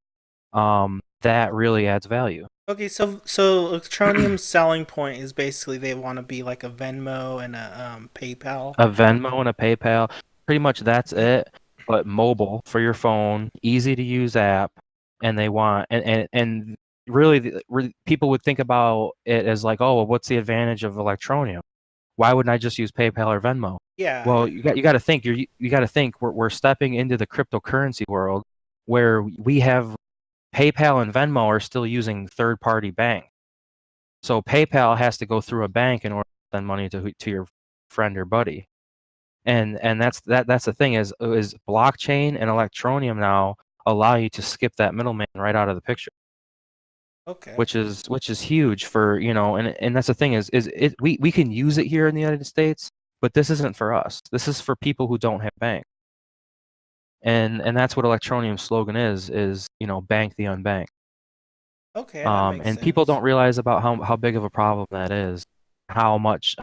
that really adds value. Okay, so Electroneum's selling point is basically they want to be like a Venmo and a PayPal. A Venmo and a PayPal, pretty much that's it, but mobile for your phone, easy to use app, and they want and really, people would think about it as like, oh, well, what's the advantage of Electroneum? Why wouldn't I just use PayPal or Venmo? Yeah, Well, yeah. you got to think you got to think we're stepping into the cryptocurrency world where we have PayPal and Venmo are still using third-party bank. So PayPal has to go through a bank in order to send money to your friend or buddy. And that's the thing is blockchain and Electroneum now allow you to skip that middleman right out of the picture. Okay. which is huge for, and that's the thing is it we can use it here in the United States, but this isn't for us. This is for people who don't have bank. And that's what Electroneum's slogan is, bank the unbanked. Okay, that makes And people sense. don't realize about how big of a problem that is, how much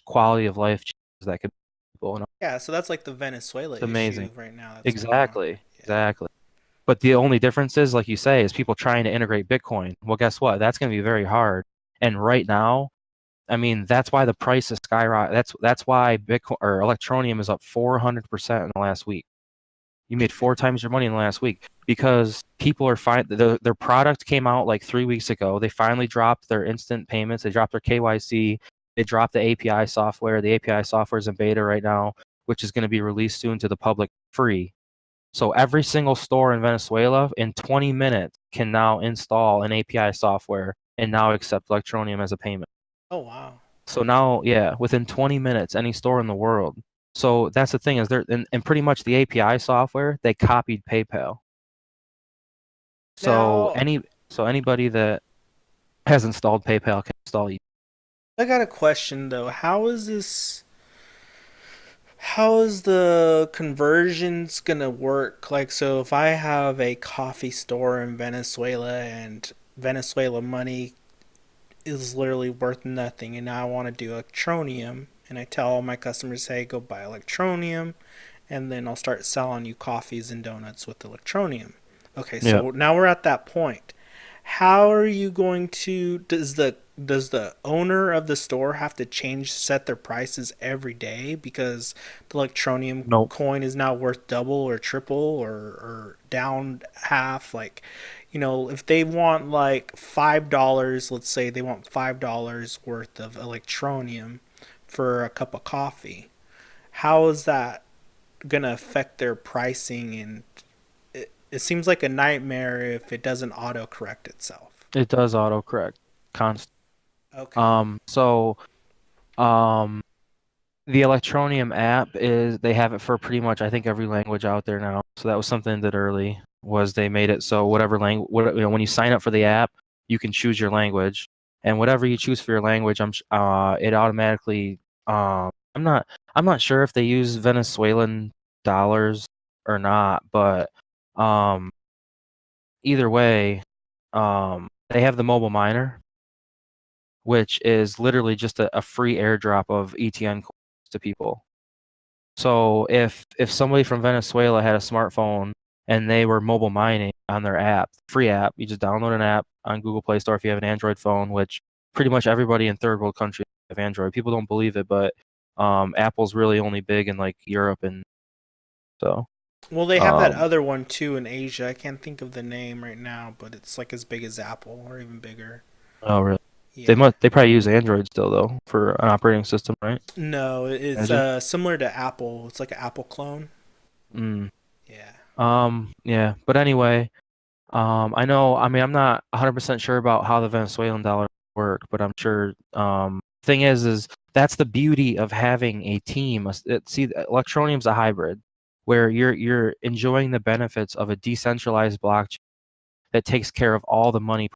quality of life changes that could be for people. And Yeah, so that's like the Venezuela it's issue amazing. right now that's going on. Exactly. Yeah. Exactly. But the only difference is, like you say, is people trying to integrate Bitcoin. Well, guess what? That's going to be very hard. And right now, I mean, that's why the price is skyrocketing. That's why Bitcoin or Electroneum is up 400% in the last week. You made 4 times your money in the last week because people are fine. Their product came out like 3 weeks ago. They finally dropped their instant payments. They dropped their KYC. They dropped the API software. The API software is in beta right now, which is going to be released soon to the public free. So every single store in Venezuela in 20 minutes can now install an API software and now accept Electroneum as a payment. Oh wow. So now, yeah, within 20 minutes, any store in the world. So that's the thing is and pretty much the API software, they copied PayPal. So Now, anybody that has installed PayPal can install you. I got a question though. How is the conversions gonna work? Like, so if I have a coffee store in Venezuela and Venezuela money is literally worth nothing, and now I want to do Electroneum, and I tell all my customers, hey, go buy Electroneum, and then I'll start selling you coffees and donuts with Electroneum. Okay, Yeah. so now we're at that point. How are you going to does the owner of the store have to set their prices every day because the Electroneum Nope. coin is now worth double or triple or down half? Like, if they want like $5, let's say they want $5 worth of Electroneum for a cup of coffee, how is that gonna affect their pricing? And it seems like a nightmare if it doesn't auto correct itself. It does autocorrect constant. Okay. So um the Electroneum app they have it for pretty much I think every language out there now. So that was something that early was they made it so whatever language when you sign up for the app, you can choose your language, and whatever you choose for your language, it automatically I'm not sure if they use Venezuelan dollars or not, but um either way, they have the mobile miner, which is literally just a free airdrop of ETN coins to people. So if somebody from Venezuela had a smartphone and they were mobile mining on their app, free app, you just download an app on Google Play Store if you have an Android phone, which pretty much everybody in third world countries have Android. People don't believe it, but Apple's really only big in like Europe and so. Well, they have that Um, other one too in Asia. I can't think of the name right now, but it's like as big as Apple or even bigger. oh really? Yeah. They probably use Android still though for an operating system, right? No, it's Imagine. similar to Apple. It's like an Apple clone. Mm. Yeah. Yeah, but anyway, I know. I mean, I'm not 100% sure about how the Venezuelan dollar work, but I'm sure. Thing is that's the beauty of having a team. See, Electroneum's a hybrid, where you're enjoying the benefits of a decentralized blockchain that takes care of all the money.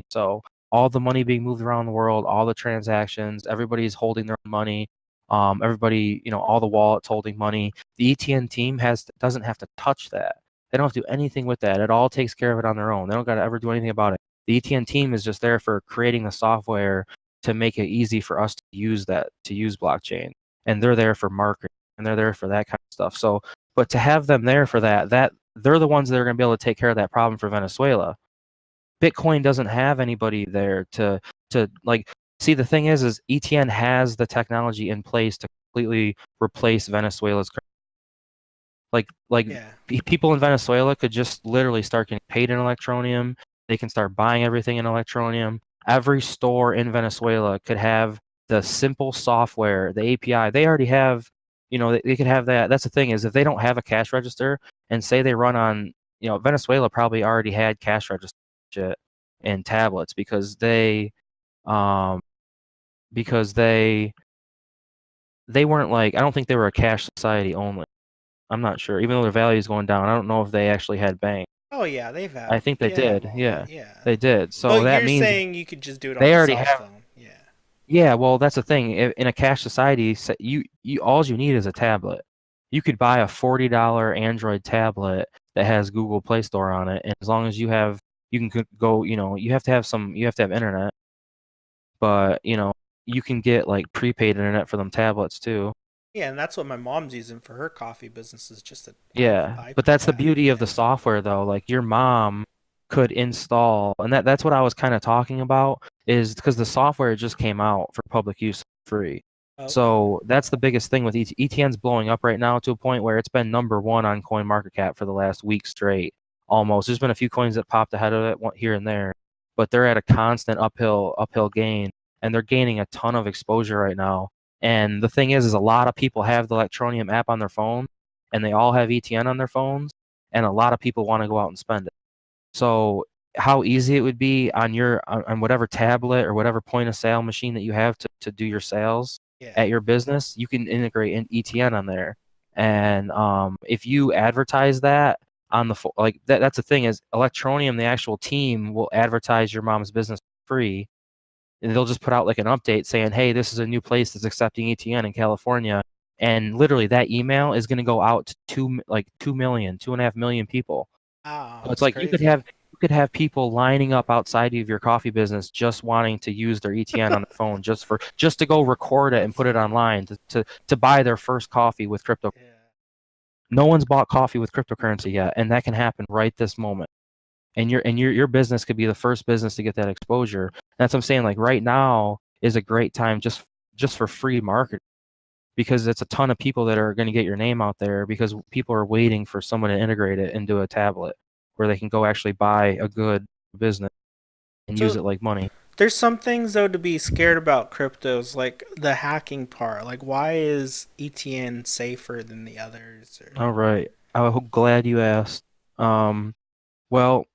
So all the money being moved around the world, all the transactions, everybody's holding their money. Everybody, all the wallets holding money. The ETN team doesn't have to touch that. They don't have to do anything with that. It all takes care of it on their own. They don't got to ever do anything about it. The ETN team is just there for creating the software to make it easy for us to use blockchain. And they're there for marketing and they're there for that kind of stuff. So, but to have them there for that they're the ones that are going to be able to take care of that problem for Venezuela. Bitcoin doesn't have anybody there to like. See, the thing is ETN has the technology in place to completely replace Venezuela's like Yeah. people in Venezuela could just literally start getting paid in Electroneum. They can start buying everything in Electroneum. Every store in Venezuela could have the simple software, the API. They already have, they could have that. That's the thing is if they don't have a cash register and say they run on, Venezuela probably already had cash register shit and tablets um, because they weren't like I don't think they were a cash society only. I'm not sure. Even though their value is going down, I don't know if they actually had bank. Oh yeah, they've I had think they they have did. all that. Yeah, Yeah. they did. So But that you're means saying you could just do it on they a already cell have. phone. Yeah. Yeah, well, that's the thing. In a cash society, you all you need is a tablet. You could buy a $40 Android tablet that has Google Play Store on it, and as long as you can go, you have to have you have to have internet, but you can get like prepaid internet for them tablets too. Yeah, and that's what my mom's using for her coffee business is just an Yeah, but that's the iPad. beauty of the Yeah. software though. Like your mom could install, and that's what I was kind of talking about is because the software just came out for public use free. Okay. So that's the biggest thing with ETN's blowing up right now to a point where it's been number one on CoinMarketCap for the last week straight. Almost. There's been a few coins that popped ahead of it here and there, but they're at a constant uphill gain, and they're gaining a ton of exposure right now. And the thing is a lot of people have the Electroneum app on their phone and they all have ETN on their phones, and a lot of people want to go out and spend it. So how easy it would be on on whatever tablet or whatever point of sale machine that you have to do your sales Yeah. at your business, you can integrate an ETN on there. And if you advertise that on like that's the thing is Electroneum, the actual team will advertise your mom's business free, and they'll just put out like an update saying, "Hey, this is a new place that's accepting ETN in California." And literally, that email is going to go out to 2 million, 2.5 million people. Wow, So it's that's like crazy. you could have people lining up outside of your coffee business just wanting to use their ETN on their phone just to go record it and put it online to buy their first coffee with crypto. Yeah. No one's bought coffee with cryptocurrency yet, and that can happen right this moment. And your business could be the first business to get that exposure. That's what I'm saying. Like right now is a great time just for free marketing because it's a ton of people that are going to get your name out there because people are waiting for someone to integrate it into a tablet where they can go actually buy a good business and use So it like money. there's some things though to be scared about cryptos, like the hacking part. Like why is ETN safer than the others? Or All right. I'm glad you asked. Um, well,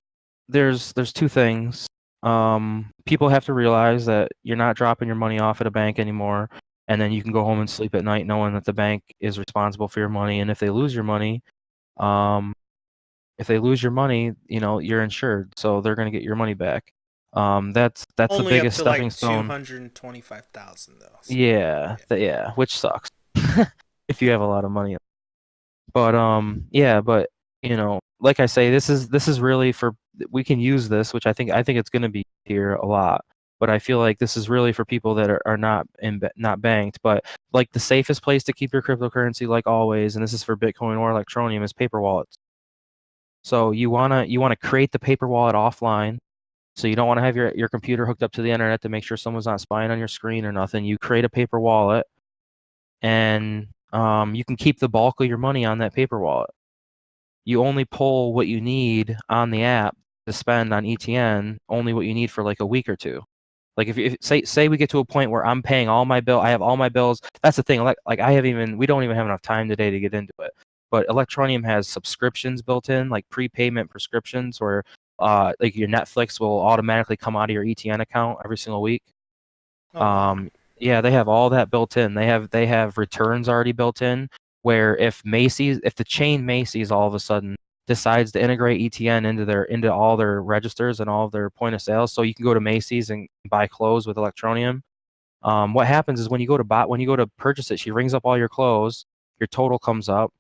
there's two things. People have to realize that you're not dropping your money off at a bank anymore, and then you can go home and sleep at night knowing that the bank is responsible for your money. And um, if they lose your money, you're insured, so they're going to get your money back. That's the only up biggest to stepping like stone. 225,000 though. So Yeah, yeah. yeah, which sucks if you have a lot of money. But yeah, but like I say, this is really for we can use this, which I think it's going to be here a lot. But I feel like this is really for people that are not not banked. But like the safest place to keep your cryptocurrency, like always, and this is for Bitcoin or Electroneum, is paper wallets. So you wanna create the paper wallet offline. So you don't want to have your computer hooked up to the internet to make sure someone's not spying on your screen or nothing. You create a paper wallet, and you can keep the bulk of your money on that paper wallet. You only pull what you need on the app to spend on ETN, only what you need for like a week or two. Like if say we get to a point where I'm paying all my bill, I have all my bills. That's the thing. Like we don't even have enough time today to get into it. But Electroneum has subscriptions built in, like prepayment prescriptions, where like your Netflix will automatically come out of your ETN account every single week. Oh wow. Um, yeah, they have all that built in. They have returns already built in where if the chain Macy's all of a sudden decides to integrate ETN into all their registers and all of their point of sales, so you can go to Macy's and buy clothes with Electroneum. What happens is when you go to purchase it, she rings up all your clothes, your total comes up.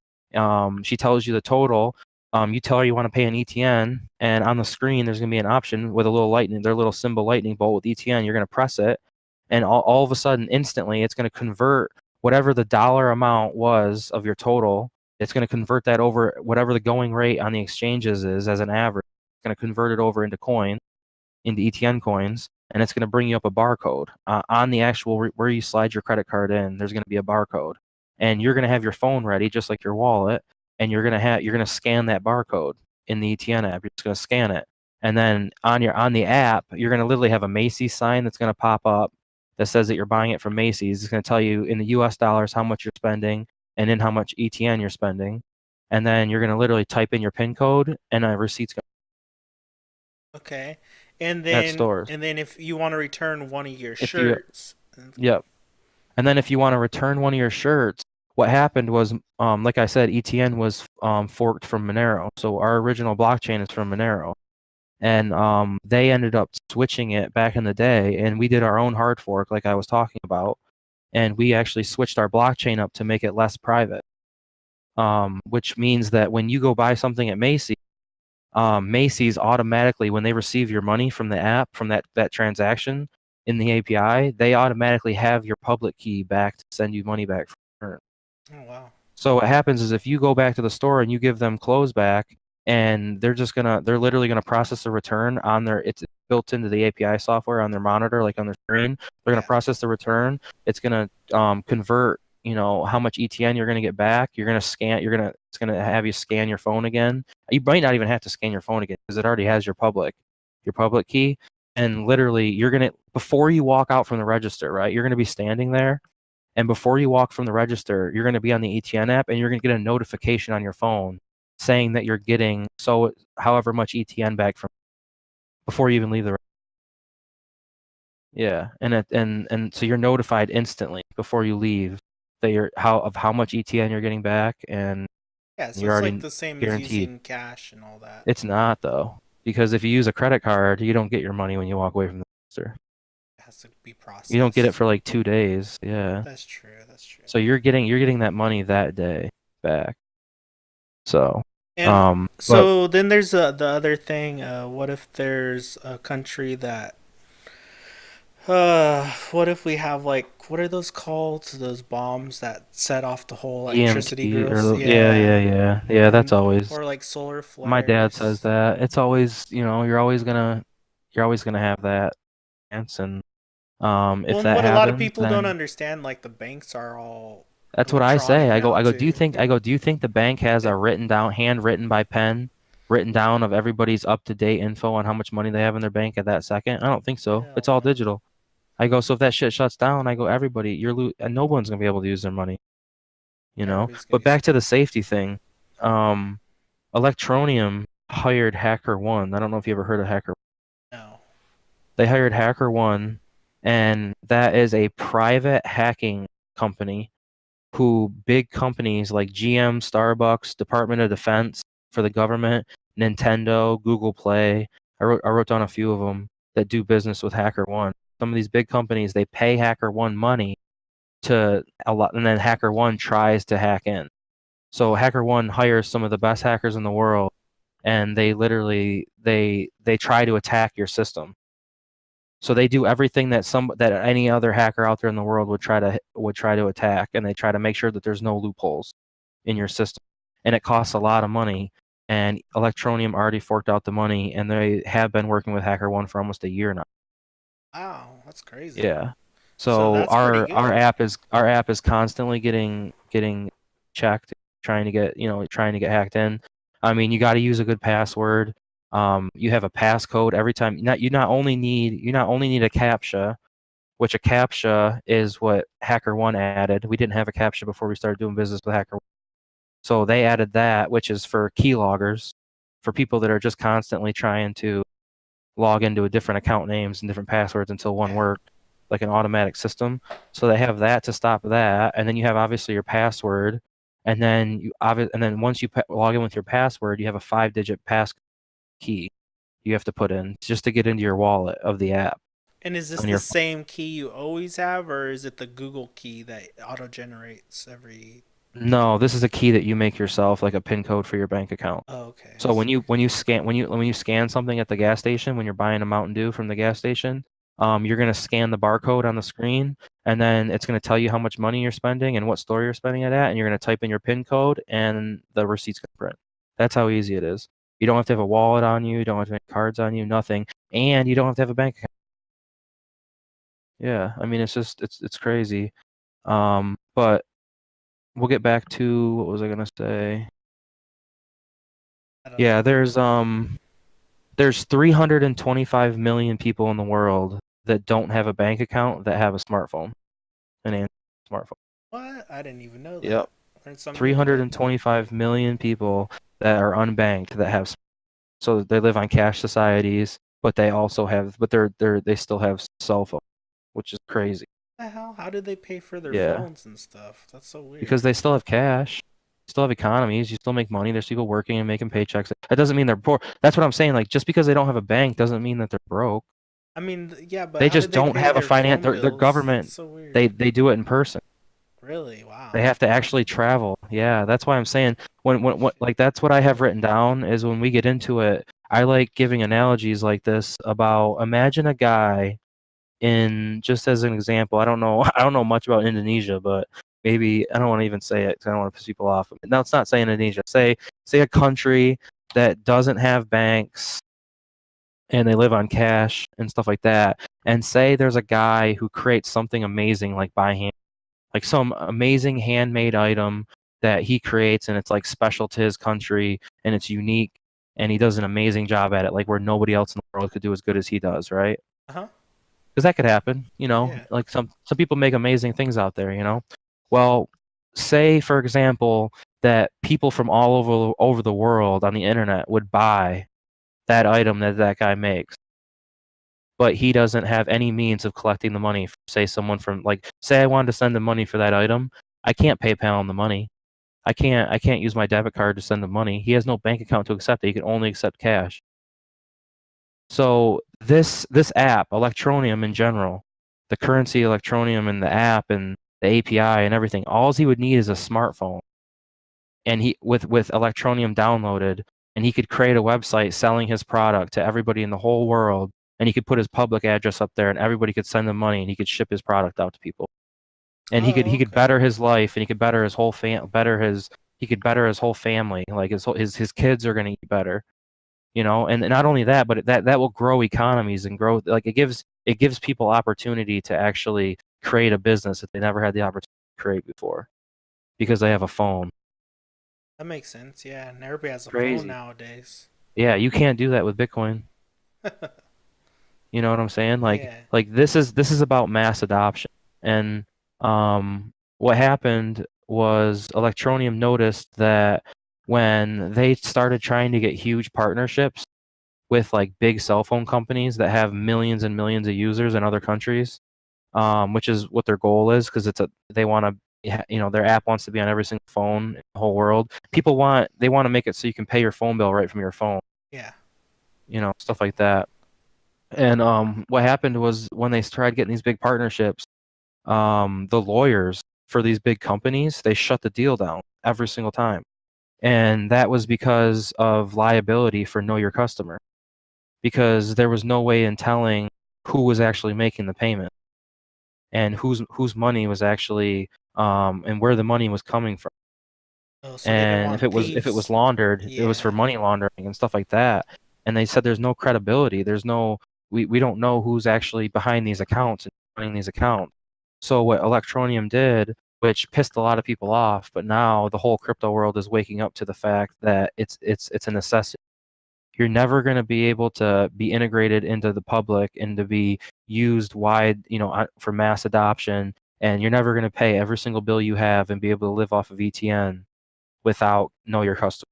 She tells you the total. You tell her you want to pay an ETN, and on the screen there's gonna be an option with a little their little symbol lightning bolt with ETN. You're gonna press it, and all of a sudden, instantly, it's gonna convert whatever the dollar amount was of your total. It's gonna convert that over whatever the going rate on the exchanges is as an average. It's gonna convert it over into ETN coins, and it's going to bring you up a barcode on the actual where you slide your credit card in. There's going to be a barcode, and you're going to have your phone ready, just like your wallet, and you're going to scan that barcode in the ETN app. You're just going to scan it, and then on the app, you're going to literally have a Macy's sign that's going to pop up that says that you're buying it from Macy's. It's going to tell you in the U.S. dollars how much you're spending and in how much ETN you're spending, and then you're going to literally type in your PIN code, and a receipt's going Okay. that stores. And then if you want to return one of your If you shirts. Yep. And then if you want to return one of your shirts, what happened was, like I said, ETN was forked from Monero. So our original blockchain is from Monero. And they ended up switching it back in the day, and we did our own hard fork, like I was talking about, and we actually switched our blockchain up to make it less private, which means that when you go buy something at Macy's, Macy's automatically, when they receive your money from the app, from that transaction in the API, they automatically have your public key back to send you money back from return. Oh wow. So what happens is if you go back to the store and you give them clothes back, and they're literally gonna process the return on their, it's built into the API software on their monitor, like on their screen. They're gonna Yeah. process the return. It's gonna convert, how much ETN you're gonna get back. It's gonna have you scan your phone again. You might not even have to scan your phone again because it already has your public key. And literally, before you walk out from the register, right? You're gonna be standing there, and before you walk from the register, you're going to be on the ETN app, and you're going to get a notification on your phone saying that you're getting however much ETN back from before you even leave the. Yeah, and so you're notified instantly before you leave that how much ETN you're getting back, and Yeah, so you're it's like already the same as guaranteed. using cash and all that. It's not though, because if you use a credit card, you don't get your money when you walk away from the register. It has to be You don't get it processed. for like 2 days. Yeah, That's true. That's true. so you're getting that money that day back. So, And but so then there's the other thing. What if there's a country that what if we have like what are those called? Those bombs that set off the whole electricity EMP or grills? yeah, yeah, Yeah, yeah, yeah. That's and always or like solar my dad says flares. that. It's always, you're always gonna have that chance, and Well, if and that what a lot of happens, people don't then understand, like the banks are all that's what I say. electronic I go, now I go. Do you too. think, the bank has a written down, handwritten by pen, written down of everybody's up to date info on how much money they have in their bank at that second? I don't think so. It's Hell all no. digital. I go, so if that shit shuts down, I go, everybody, and no one's gonna be able to use their money, you know. Everybody's gonna But be back to the screwed. safety thing. Um, Electroneum hired HackerOne. I don't know if you ever heard of Hacker. No. They hired HackerOne, and that is a private hacking company who big companies like GM, Starbucks, Department of Defense for the government, Nintendo, Google Play. I wrote down a few of them that do business with HackerOne. Some of these big companies, they pay HackerOne money to a lot, and then HackerOne tries to hack in. So HackerOne hires some of the best hackers in the world, and they literally they try to attack your system. So they do everything that any other hacker out there in the world would try to attack, and they try to make sure that there's no loopholes in your system. And it costs a lot of money. And Electroneum already forked out the money, and they have been working with HackerOne for almost a year now. Wow, that's crazy. Yeah. So So that's pretty good. our app is constantly getting checked, trying to get hacked in. I mean, you got to use a good password. You have a passcode every time. You not only need a captcha, which a captcha is what HackerOne added. We didn't have a captcha before we started doing business with HackerOne. So they added that, which is for keyloggers, for people that are just constantly trying to log into a different account names and different passwords until one Yeah. worked, like an automatic system. So they have that to stop that, and then you have obviously your password, and then once you log in with your password, you have a 5-digit pass key you have to put in just to get into your wallet of the app And is this on the your phone. same key you always have, or is it the Google key that auto generates every key? No, this is a key that you make yourself, like a PIN code for your bank account. Oh, okay, I So when see. you scan something at the gas station, when you're buying a Mountain Dew from the gas station, you're gonna scan the barcode on the screen, and then it's gonna tell you how much money you're spending and what store you're spending it at, and you're gonna type in your PIN code, and the receipt's gonna print. That's how easy it is. You don't have to have a wallet on you. You don't have to have cards on you. Nothing, and you don't have to have a bank account. Yeah, I mean it's crazy. But we'll get back to what was I gonna say? I don't Yeah, know. there's 325 million people in the world that don't have a bank account that have a smartphone, an Android smartphone. What? I didn't even know Yep. that. Learned something new today. 325 million people that are unbanked that have, so they live on cash societies, but they still have cell phone, which is crazy. The hell? How did they pay for their Yeah, phones and stuff? That's so weird. because they still have cash, still have economies. You still make money. There's people working and making paychecks. That doesn't mean they're poor. That's what I'm saying. Like just because they don't have a bank doesn't mean that they're broke. I mean, yeah, but They how just did they don't pay have a their finance. phone Their bills? That's government. so weird. They do it in person. Really? They Wow. have to actually travel. Yeah, that's why I'm saying when Shit. like that's what I have written down is when we get into it, I like giving analogies like this about imagine a guy in just as an example, I don't know I don't know much about Indonesia, but maybe I don't want to even say it because I don't want to piss people off. No, it's not saying Indonesia. Say a country that doesn't have banks and they live on cash and stuff like that, and say there's a guy who creates something amazing like by hand, like some amazing handmade item that he creates and it's like special to his country and it's unique and he does an amazing job at it, like where nobody else in the world could do as good as he does, right? Uh-huh. Because that could happen, Yeah. like some people make amazing things out there. Well, say for example that people from all over the world on the internet would buy that item that guy makes, but he doesn't have any means of collecting the money. Say someone from like say I wanted to send the money for that item, I can't PayPal him the money. I can't use my debit card to send the money. He has no bank account to accept it. He can only accept cash. So this app, Electroneum in general, the currency Electroneum and the app and the API and everything, all he would need is a smartphone. And he with Electroneum downloaded, and he could create a website selling his product to everybody in the whole world, and he could put his public address up there and everybody could send him money and he could ship his product out to people. And he could Oh, he could okay. better his life and he could better his whole he could better his whole family. Like his kids are going to eat better. And not only that, but that will grow economies and grow, like it gives people opportunity to actually create a business that they never had the opportunity to create before because they have a phone. That makes sense. Yeah, and everybody has a phone Crazy. nowadays. Yeah, you can't do that with Bitcoin. You know what I'm saying? Like Yeah. like this is about mass adoption. And what happened was Electroneum noticed that when they started trying to get huge partnerships with like big cell phone companies that have millions and millions of users in other countries, which is what their goal is, because they want to, their app wants to be on every single phone in the whole world. They want to make it so you can pay your phone bill right from your phone, Yeah. stuff like that. And what happened was when they tried getting these big partnerships, the lawyers for these big companies, they shut the deal down every single time. And that was because of liability for know your customer, because there was no way in telling who was actually making the payment and whose money was actually and where the money was coming from. Oh, so they didn't And if want it was thieves. laundered, it was for Yeah. money laundering and stuff like that. And they said there's no credibility. We don't know who's actually behind these accounts and running these accounts. So what Electroneum did, which pissed a lot of people off, but now the whole crypto world is waking up to the fact that it's a necessity. You're never going to be able to be integrated into the public and to be used wide, for mass adoption. And you're never going to pay every single bill you have and be able to live off of ETN without know your customer,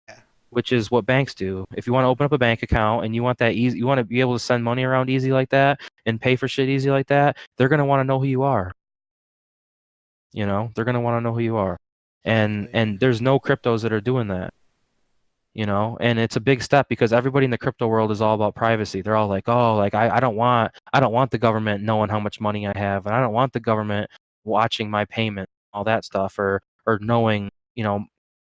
Yeah. which is what banks do. If you want to open up a bank account and you want that easy, you want to be able to send money around easy like that and pay for shit easy like that, they're going to want to know who you are. They're going to want to know who you are. And Exactly. and there's no cryptos that are doing that. And it's a big step because everybody in the crypto world is all about privacy. They're all like, oh, like I don't want the government knowing how much money I have, and I don't want the government watching my payment, all that stuff, or knowing,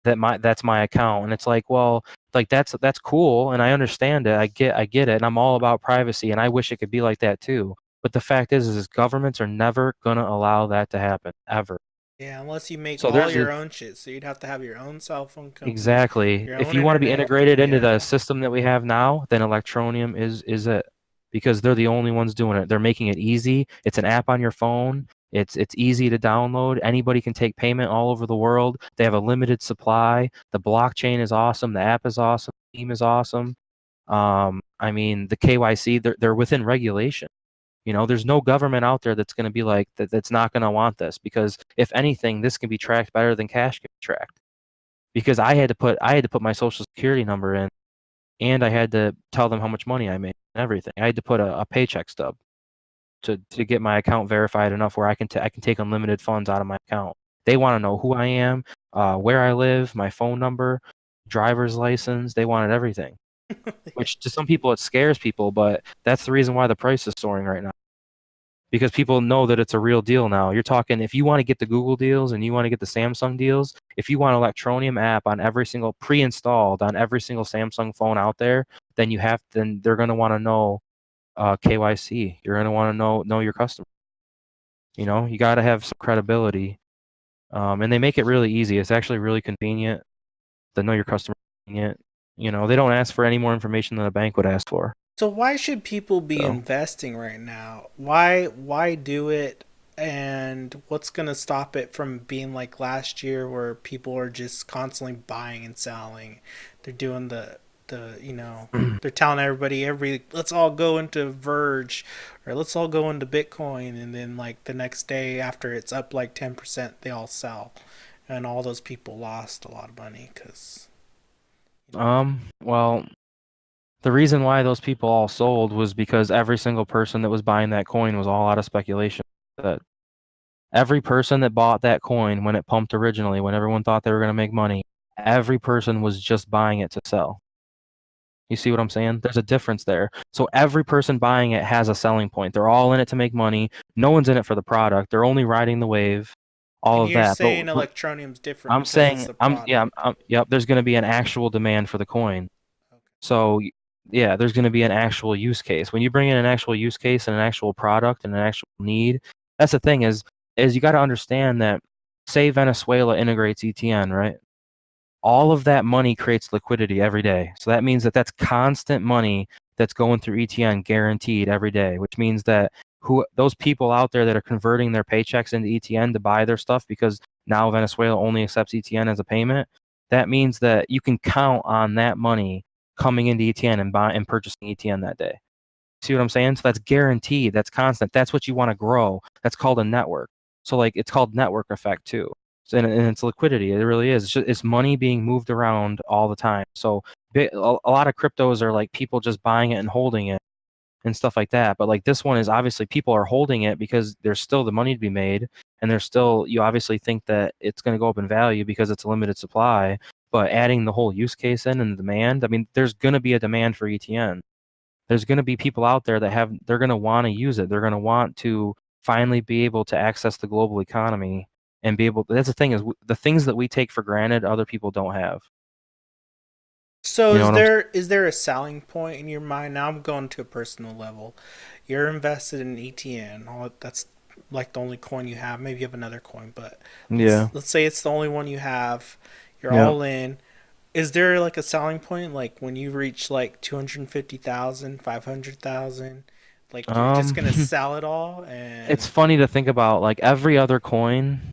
that's my account. And it's like, well, like that's cool and I understand it. I get it, and I'm all about privacy and I wish it could be like that too. But the fact is governments are never gonna allow that to happen ever. Yeah, unless you make So all there's your own shit. So you'd have to have your own cell phone company, Exactly. your If own you want to be internet. integrated into the Yeah. system that we have now, then Electroneum is it, because they're the only ones doing it. They're making it easy. It's an app on your phone. It's easy to download. Anybody can take payment all over the world. They have a limited supply. The blockchain is awesome. The app is awesome. The team is awesome. I mean, the KYC, they're within regulation. There's no government out there that's going to be like that's not going to want this, because if anything, this can be tracked better than cash can be tracked, because I had to put my social security number in, and I had to tell them how much money I made and everything. I had to put a paycheck stub. to get my account verified enough where I can take unlimited funds out of my account. They want to know who I am, where I live, my phone number, driver's license. They wanted everything, which to some people it scares people, but that's the reason why the price is soaring right now. Because people know that it's a real deal now. You're talking, if you want to get the Google deals and you want to get the Samsung deals, if you want Electroneum app on every single pre-installed on every single Samsung phone out there, then they're going to want to know KYC. You're going to want to know your customer. You got to have some credibility. And they make it really easy. It's actually really convenient. The know your customer convenient. They don't ask for any more information than a bank would ask for. So why should people be So, investing right now? Why do it? And what's going to stop it from being like last year where people are just constantly buying and selling? They're doing they're telling everybody let's all go into Verge or let's all go into Bitcoin, and then like the next day after it's up like 10% they all sell. And all those people lost a lot of money cuz well, the reason why those people all sold was because every single person that was buying that coin was all out of speculation. That every person that bought that coin when it pumped originally, when everyone thought they were going to make money, every person was just buying it to sell. You see what I'm saying? There's a difference there. So every person buying it has a selling point. They're all in it to make money. No one's in it for the product. They're only riding the wave, all and of you're that. saying But Electroneum's different I'm because it's saying, the product. yep, there's going to be an actual demand for the coin. Okay. So yeah, there's going to be an actual use case. When you bring in an actual use case and an actual product and an actual need, that's the thing is you got to understand that, say Venezuela integrates ETN, right? All of that money creates liquidity every day. So that means that that's constant money that's going through ETN guaranteed every day, which means that those people out there that are converting their paychecks into ETN to buy their stuff because now Venezuela only accepts ETN as a payment, that means that you can count on that money coming into ETN and purchasing ETN that day. See what I'm saying? So that's guaranteed. That's constant. That's what you want to grow. That's called a network. So like it's called network effect too. So, and it's liquidity. It really is. It's money being moved around all the time. So a lot of cryptos are like people just buying it and holding it and stuff like that. But like this one is obviously people are holding it because there's still the money to be made, and there's still, you obviously think that it's going to go up in value because it's a limited supply. But adding the whole use case in and the demand, I mean, there's going to be a demand for ETN. There's going to be people out there they're going to want to use it. They're going to want to finally be able to access the global economy and be able. That's the thing, is the things that we take for granted, other people don't have. So You know what I'm saying? is there a selling point in your mind? Now I'm going to a personal level. You're invested in ETN. That's like the only coin you have. Maybe you have another coin, but Yeah. let's say it's the only one you have. You're Yeah. all in. Is there like a selling point, like when you reach like 250,000, 500,000, like you're just Um, gonna sell it all it's and funny to think about. Like every other coin,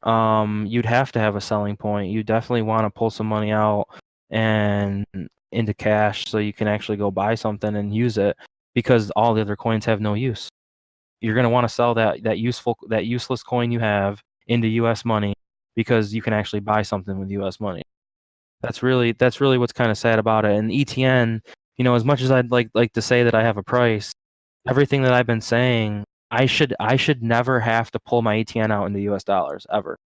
you'd have to have a selling point. You definitely want to pull some money out and into cash so you can actually go buy something and use it, because all the other coins have no use. You're going to want to sell that useless coin you have into US money because you can actually buy something with US money. That's really what's kind of sad about it. And ETN, as much as I'd like to say that I have a price, everything that I've been saying, I should never have to pull my ETN out into US dollars ever,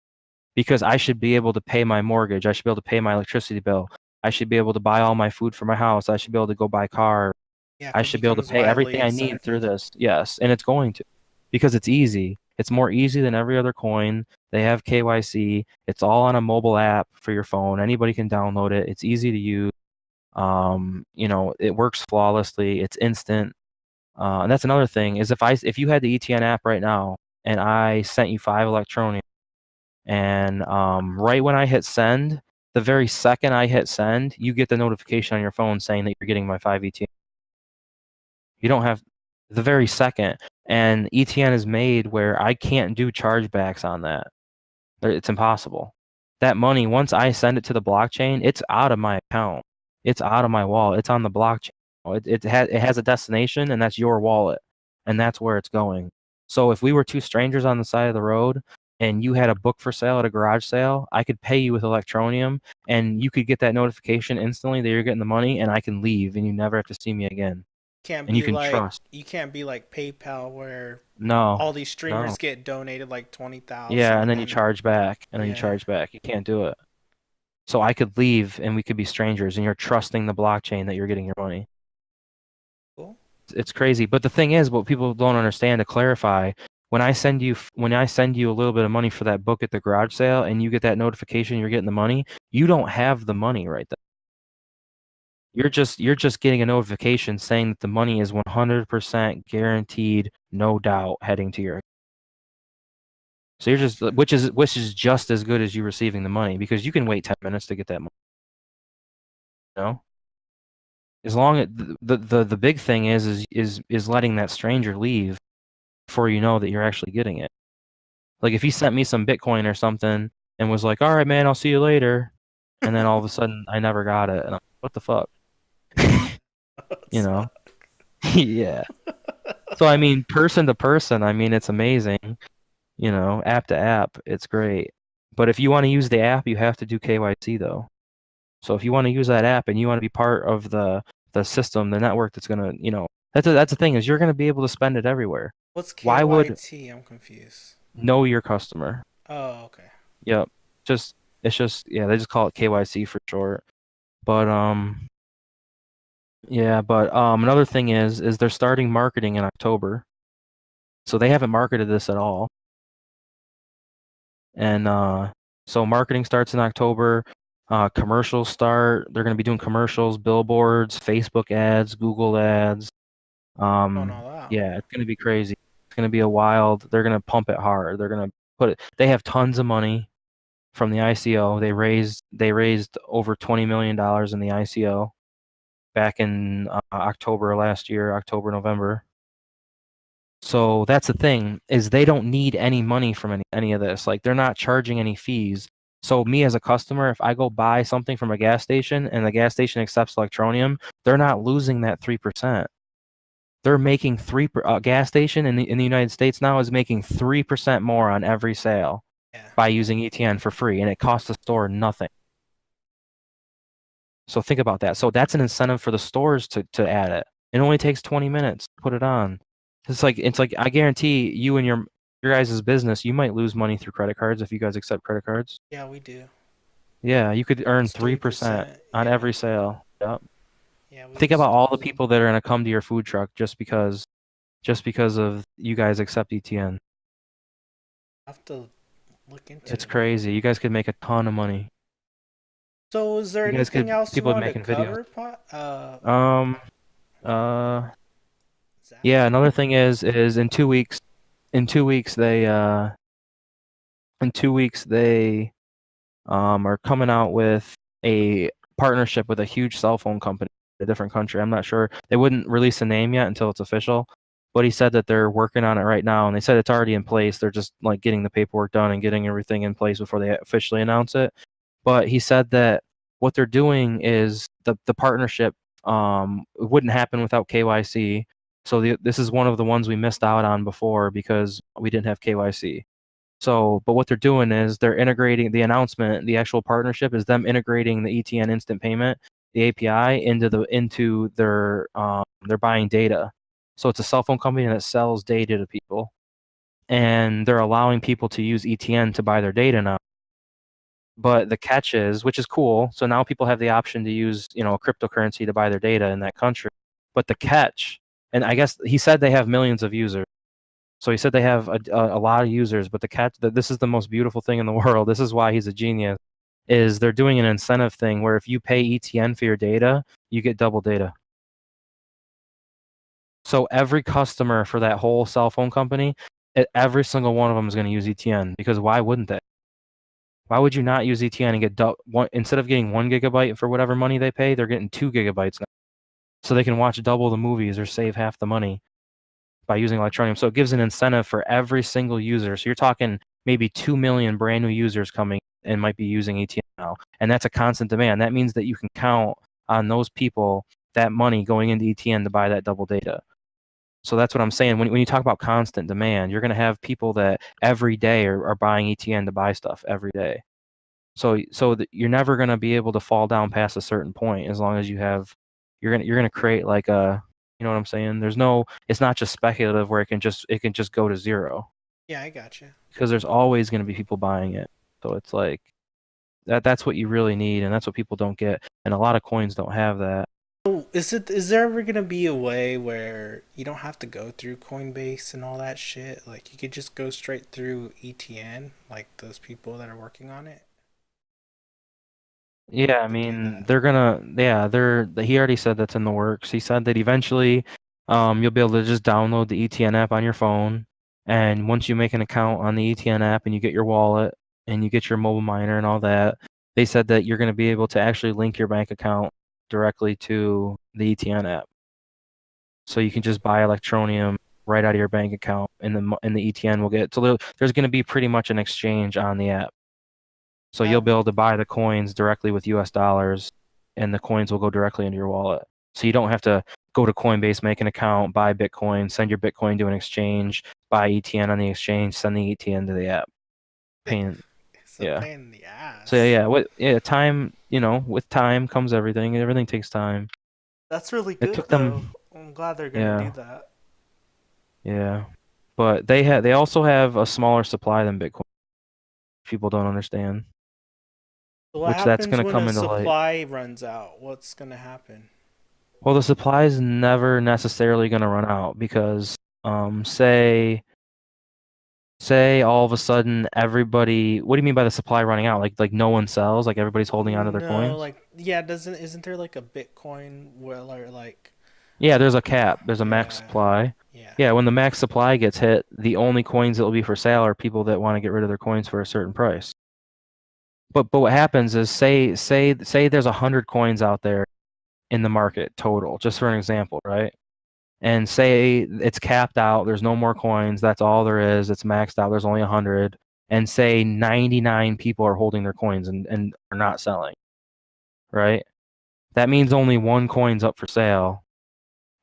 because I should be able to pay my mortgage. I should be able to pay my electricity bill. I should be able to buy all my food for my house. I should be able to go buy car. yeah, if I it should be able to becomes pay widely everything I need through accepted. this. Yes, and it's going to, because it's easy. It's more easy than every other coin. They have KYC. It's all on a mobile app for your phone. Anybody can download it. It's easy to use. It works flawlessly. It's instant. And that's another thing, is if you had the ETN app right now and I sent you 5 Electroneum, and right when I hit send, the very second I hit send, you get the notification on your phone saying that you're getting my 5 ETN. You don't have the very second. And ETN is made where I can't do chargebacks on that. It's impossible. That money, once I send it to the blockchain, it's out of my account. It's out of my wallet. It's on the blockchain. It has a destination, and that's your wallet, and that's where it's going. So if we were two strangers on the side of the road and you had a book for sale at a garage sale, I could pay you with Electroneum, and you could get that notification instantly that you're getting the money, and I can leave, and you never have to see me again. Can't and you be can like trust. you can't be like PayPal where No, all these no. streamers get donated like Yeah, 20,000 and and then you then charge back, and then you yeah. charge back. You can't do it. So I could leave, and we could be strangers, and you're trusting the blockchain that you're getting your money. Cool. It's crazy. But the thing is, what people don't understand, to clarify, when I send you a little bit of money for that book at the garage sale, and you get that notification you're getting the money, you don't have the money right there. You're just getting a notification saying that the money is 100% guaranteed, no doubt, heading to your. So you're just, Gotcha. which is just as good as you receiving the money, because you can wait 10 minutes to get that money. You know? As long as the big thing is letting that stranger leave before you know that you're actually getting it. Like if he sent me some Bitcoin or something and was like, "All right, man, I'll see you later," and then all of a sudden I never got it, and I'm like, what the fuck? You So, know? Yeah. So I mean, person to person, I mean, it's amazing. You know, app to app, it's great. But if you want to use the app, you have to do KYC though. So if you want to use that app and you want to be part of the system, the network that's gonna, that's the thing, is you're gonna be able to spend it everywhere. what's Why would KYT? I'm confused. know your customer? Oh, okay. Yep. Just it's just yeah, they just call it KYC for short. But yeah, but another thing is they're starting marketing in October. So they haven't marketed this at all. And so marketing starts in October. Commercials start. They're going to be doing commercials, billboards, Facebook ads, Google ads. Going all out. Yeah, it's going to be crazy. It's going to be a wild. They're going to pump it hard. They're going to put it. They have tons of money from the ICO. They raised over $20 million in the ICO back in October last year, October, November. So that's the thing, is they don't need any money from any of this. Like they're not charging any fees. So me as a customer, if I go buy something from a gas station and the gas station accepts Electroneum, they're not losing that 3%. They're making gas station in the United States now is making 3% more on every sale Yeah. by using ETN for free, and it costs the store nothing. So think about that. So that's an incentive for the stores to add it. It only takes 20 minutes to put it on. It's like I guarantee you and your guys' business, you might lose money through credit cards if you guys accept credit cards. Yeah, we do. Yeah, you could earn It's 3% 3%. on Yeah. every sale. Yep. Yeah, we Think lose about all the tons. people that are gonna come to your food truck just because of you guys accept ETN. I have to look into It's it more. crazy. You guys could make a ton of money. So, is there You guys anything could else you people wanted to making videos. cover, Um uh Zach? yeah, another thing is in 2 weeks they are coming out with a partnership with a huge cell phone company in a different country. I'm not sure. They wouldn't release a name yet until it's official, but he said that they're working on it right now, and they said it's already in place. They're just like getting the paperwork done and getting everything in place before they officially announce it. But he said that what they're doing is the partnership wouldn't happen without KYC. So this is one of the ones we missed out on before because we didn't have KYC. So, but what they're doing is they're integrating the announcement, the actual partnership is them integrating the ETN instant payment, the API into their buying data. So it's a cell phone company that sells data to people, and they're allowing people to use ETN to buy their data now. But the catch is, which is cool, so now people have the option to use, a cryptocurrency to buy their data in that country. But the catch, and I guess he said they have millions of users. So he said they have a lot of users, but the catch, that this is the most beautiful thing in the world. This is why he's a genius. Is they're doing an incentive thing where if you pay ETN for your data, you get double data. So every customer for that whole cell phone company, every single one of them is going to use ETN, because why wouldn't they? Why would you not use ETN and get instead of getting 1 GB for whatever money they pay, they're getting 2 GB now, so they can watch double the movies or save half the money by using Electroneum. So it gives an incentive for every single user. So you're talking maybe 2 million brand new users coming and might be using ETN now. And that's a constant demand. That means that you can count on those people, that money going into ETN to buy that double data. So that's what I'm saying. When you talk about constant demand, you're going to have people that every day are buying ETN to buy stuff every day. So you're never going to be able to fall down past a certain point as long as you're going to create like You know what I'm saying? It's not just speculative where it can just go to zero Yeah, I gotcha. because there's always going to be people buying it. So it's like that's what you really need, and that's what people don't get. And a lot of coins don't have that. Oh, is there ever gonna be a way where you don't have to go through Coinbase and all that shit? Like you could just go straight through ETN, like those people that are working on it Yeah, I to do mean, that. he already said that's in the works. He said that eventually, you'll be able to just download the ETN app on your phone, and once you make an account on the ETN app and you get your wallet and you get your mobile miner and all that, they said that you're going to be able to actually link your bank account directly to the ETN app. So you can just buy Electroneum right out of your bank account, and the ETN will get. So there's going to be pretty much an exchange on the app. So you'll That be able to buy the coins directly with US dollars, and the coins will go directly into your wallet. So you don't have to go to Coinbase, make an account, buy Bitcoin, send your Bitcoin to an exchange, buy ETN on the exchange, send the ETN to the app. Pain, it's a yeah. pain in the So yeah, ass. time, with time comes everything, and everything takes time. That's really It good took though. them, I'm glad they're gonna do yeah, that. yeah. But they also have a smaller supply than Bitcoin. People don't understand, So what which that's happens gonna when a come into light. supply runs out? What's gonna happen? Well, the supply is never necessarily going to run out because, say, all of a sudden everybody. What do you mean by the supply running out? Like no one sells, like everybody's holding onto their No, coins. like yeah, doesn't isn't there like a Bitcoin where like Yeah, there's a cap. There's a max yeah, supply. yeah, Yeah, when the max supply gets hit, the only coins that will be for sale are people that want to get rid of their coins for a certain price. But what happens is say there's 100 coins out there in the market total, just for an example, right? And say it's capped out, there's no more coins, that's all there is, it's maxed out, there's only 100, and say 99 people are holding their coins and are not selling, right? That means only one coin's up for sale,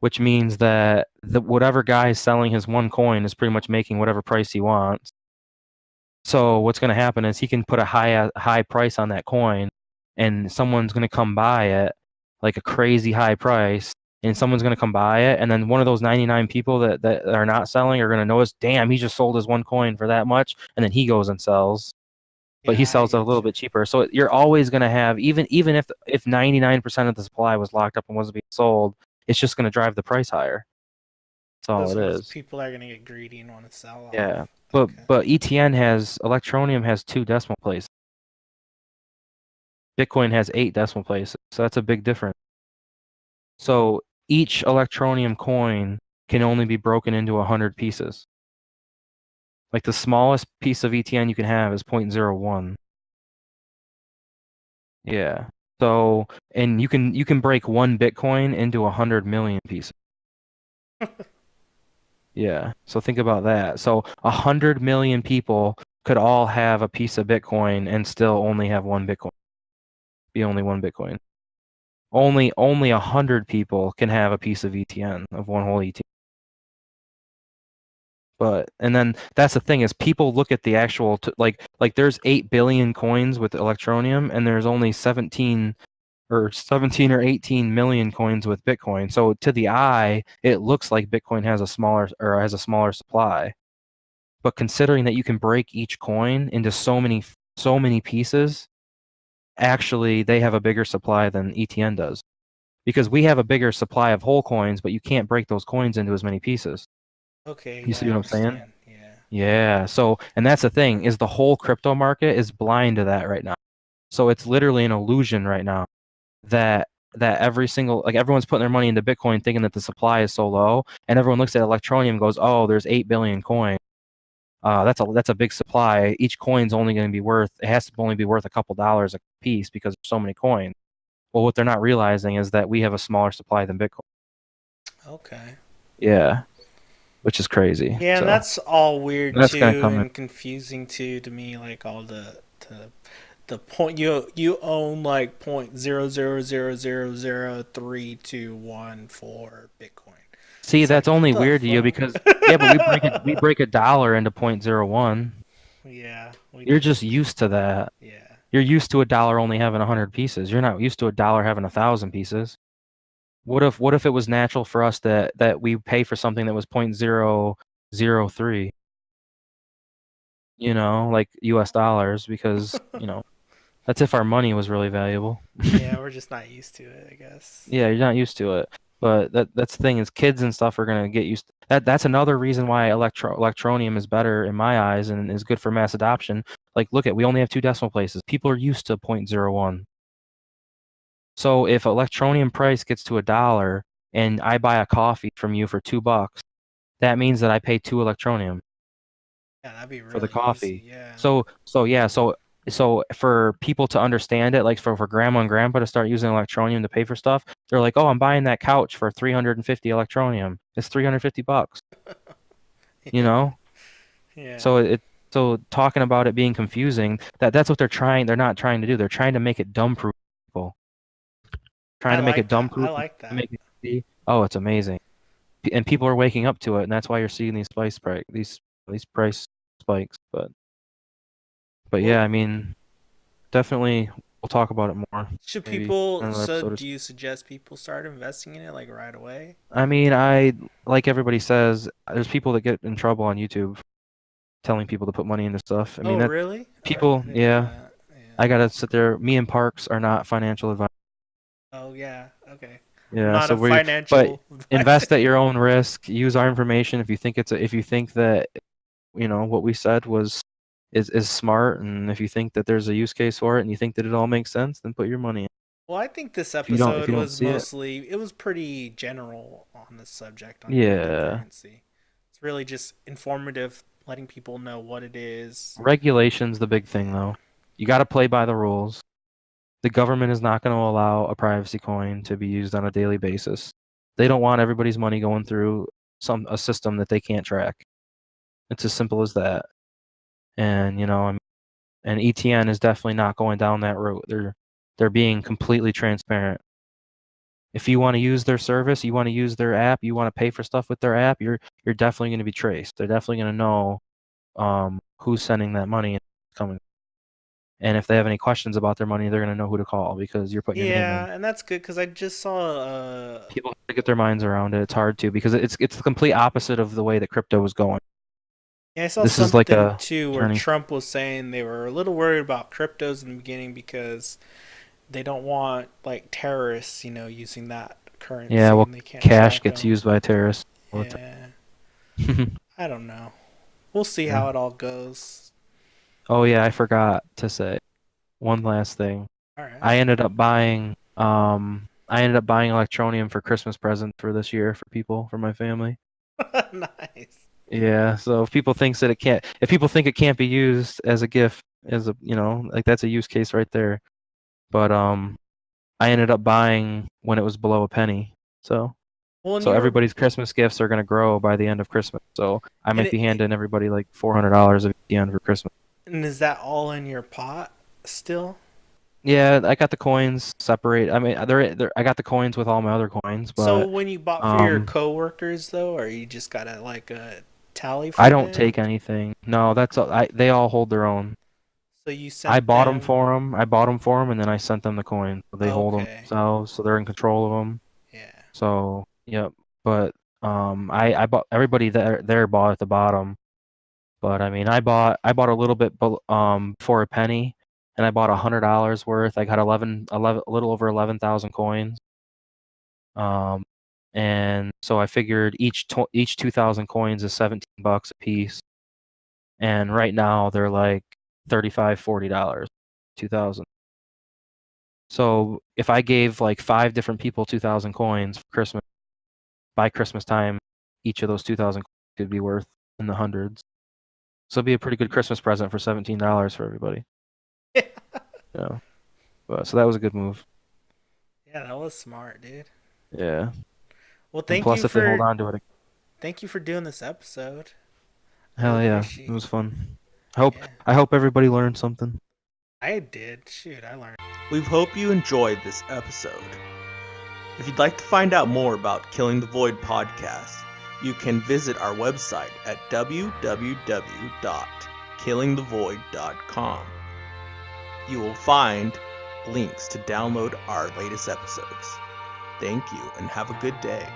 which means that whatever guy is selling his one coin is pretty much making whatever price he wants. So what's going to happen is he can put a high price on that coin, and someone's going to come buy it, like a crazy high price, and someone's going to come buy it, and then one of those 99 people that are not selling are going to notice, damn, he just sold his one coin for that much, and then he goes and sells, but he yeah. I sells it a get little you. bit cheaper. So you're always going to have, even if 99% of the supply was locked up and wasn't being sold, it's just going to drive the price higher. That's all Just it because is. people are gonna get greedy and want to sell Yeah. off. But Okay. ETN has Electroneum has 2 decimal places. Bitcoin has 8 decimal places, so that's a big difference. So each Electroneum coin can only be broken into 100 pieces. Like the smallest piece of ETN you can have is 0.01. Yeah. So and you can break one Bitcoin into 100 million pieces. Yeah. So think about that. So 100 million people could all have a piece of Bitcoin and still only have one Bitcoin. Be only one Bitcoin. Only 100 people can have a piece of ETN of one whole ETN. But and then that's the thing is people look at the actual like there's 8 billion coins with Electroneum and there's only 17 or 18 million coins with Bitcoin. So to the eye, it looks like Bitcoin has a smaller supply. But considering that you can break each coin into so many pieces, actually they have a bigger supply than ETN does. Because we have a bigger supply of whole coins, but you can't break those coins into as many pieces. Okay. You Yeah, see I what I'm saying? understand. Yeah. Yeah. So, and that's the thing is the whole crypto market is blind to that right now. So it's literally an illusion right now that every single like everyone's putting their money into Bitcoin thinking that the supply is so low, and everyone looks at Electroneum and goes, "Oh, there's 8 billion coins. That's a big supply. Each coin's only going to be worth it has to only be worth a couple dollars a piece because there's so many coins." Well, what they're not realizing is that we have a smaller supply than Bitcoin. Okay. Yeah, which is crazy. Yeah, and So that's all weird that's gonna too come in. and confusing too to me. Like all the point you own like 0.00000321 Bitcoin. See, It's like that's what only the weird to you fuck? because yeah, but we break a dollar into 0.01. Yeah, we You're do. just used to that. Yeah. You're used to a dollar only having 100 pieces. You're not used to a dollar having 1,000 pieces. What if it was natural for us that we pay for something that was 0.003, like US dollars, because, that's if our money was really valuable. Yeah, we're just not used to it, I guess. Yeah, you're not used to it. But that's the thing is kids and stuff are gonna get used that's another reason why Electroneum is better in my eyes and is good for mass adoption. Like look we only have 2 decimal places. People are used to 0.01. So if Electroneum price gets to $1 and I buy a coffee from you for $2, that means that I pay 2 Electroneum Yeah, that'd be for the really easy. coffee. Yeah. So for people to understand it, like for grandma and grandpa to start using Electroneum to pay for stuff, they're like, "Oh, I'm buying that couch for 350 Electroneum. It's $350." You Yeah. know? Yeah. So talking about it being confusing, that's what they're not trying to do. They're trying to make it dumb proof people. Trying I to make it like dumb that. I proof like that. make it see. Oh, it's amazing. And people are waking up to it, and that's why you're seeing these price spikes. But Well, yeah, I mean, definitely we'll talk about it more should maybe in people, another so episode or do so. you suggest people start investing in it like right away? I mean, I like everybody says, there's people that get in trouble on YouTube telling people to put money into stuff. I mean, Oh, that really? people, I didn't know yeah, that. I Yeah. gotta sit there. Me and Parks are not financial advisors. Oh, yeah. Okay. I'm Yeah, not so a but financial advisor. invest at your own risk. Use our information if you think if you think that what we said is smart, and if you think that there's a use case for it, and you think that it all makes sense, then put your money in. Well, I think this If episode you don't was see it, mostly, it was pretty general on this subject on yeah, cryptocurrency. It's really just informative, letting people know what it is. regulation's the big thing Yeah. though. You got to play by the rules. The government is not going to allow a privacy coin to be used on a daily basis. They don't want everybody's money going through a system that they can't track. It's as simple as that. And and ETN is definitely not going down that route. They're being completely transparent. If you want to use their service, you want to use their app, you want to pay for stuff with their app, you're definitely going to be traced. They're definitely going to know who's sending that money and coming. And if they have any questions about their money, they're going to know who to call because you're putting your name Yeah, in. and that's good because I just saw People have to get their minds around it. It's hard to because it's the complete opposite of the way that crypto was going. yeah, I saw This is like something a too where turning. Trump was saying they were a little worried about cryptos in the beginning because they don't want like terrorists, using that Yeah, currency well, and they can't cash track gets them. used by terrorists all the Yeah, time. I don't know. We'll see Yeah. how it all goes. Oh yeah, I forgot to say one last thing. All right. I ended up buying Electroneum for Christmas presents for this year for people, for my family. Nice. Yeah, so if people think it can't be used as a gift, as a, like that's a use case right there. But I ended up buying when it was below a penny. So Well, and so you're everybody's Christmas gifts are gonna grow by the end of Christmas. So I and might be handing everybody like $400 at the end for Christmas. and is that all in your pot still? Yeah, I got the coins separate. I mean, I got the coins with all my other coins, So but when you bought for your um, coworkers though, or you just got a tally I for don't them? take anything. No, they all hold their own. So you I sent bought them them. for them. I bought them for them, and then I sent them the coins. So they hold them Okay. themselves, so they're in control of them. Yeah. So yep. But I bought everybody there bought at the bottom. But I mean, I bought a little bit for a penny, and I bought $100 worth. I got 11, a little over 11,000 coins. Um, and so I figured each 2,000 coins is $17 a piece, and right now they're like $35-$40, 2,000. So if I gave like 5 different people 2,000 coins for Christmas, by Christmas time, each of those 2,000 could be worth in the hundreds. So it'd be a pretty good Christmas present for $17 for everybody. Yeah. But so that was a good move. Yeah, that was smart, dude. Yeah. Well, And plus, if they hold on to it, thank you for doing this episode. I hell yeah, it appreciate. was fun. I hope Yeah, I hope everybody learned something. I did. Shoot, I learned. We hope you enjoyed this episode. If you'd like to find out more about Killing the Void podcast, you can visit our website at www.killingthevoid.com. You will find links to download our latest episodes. Thank you and have a good day.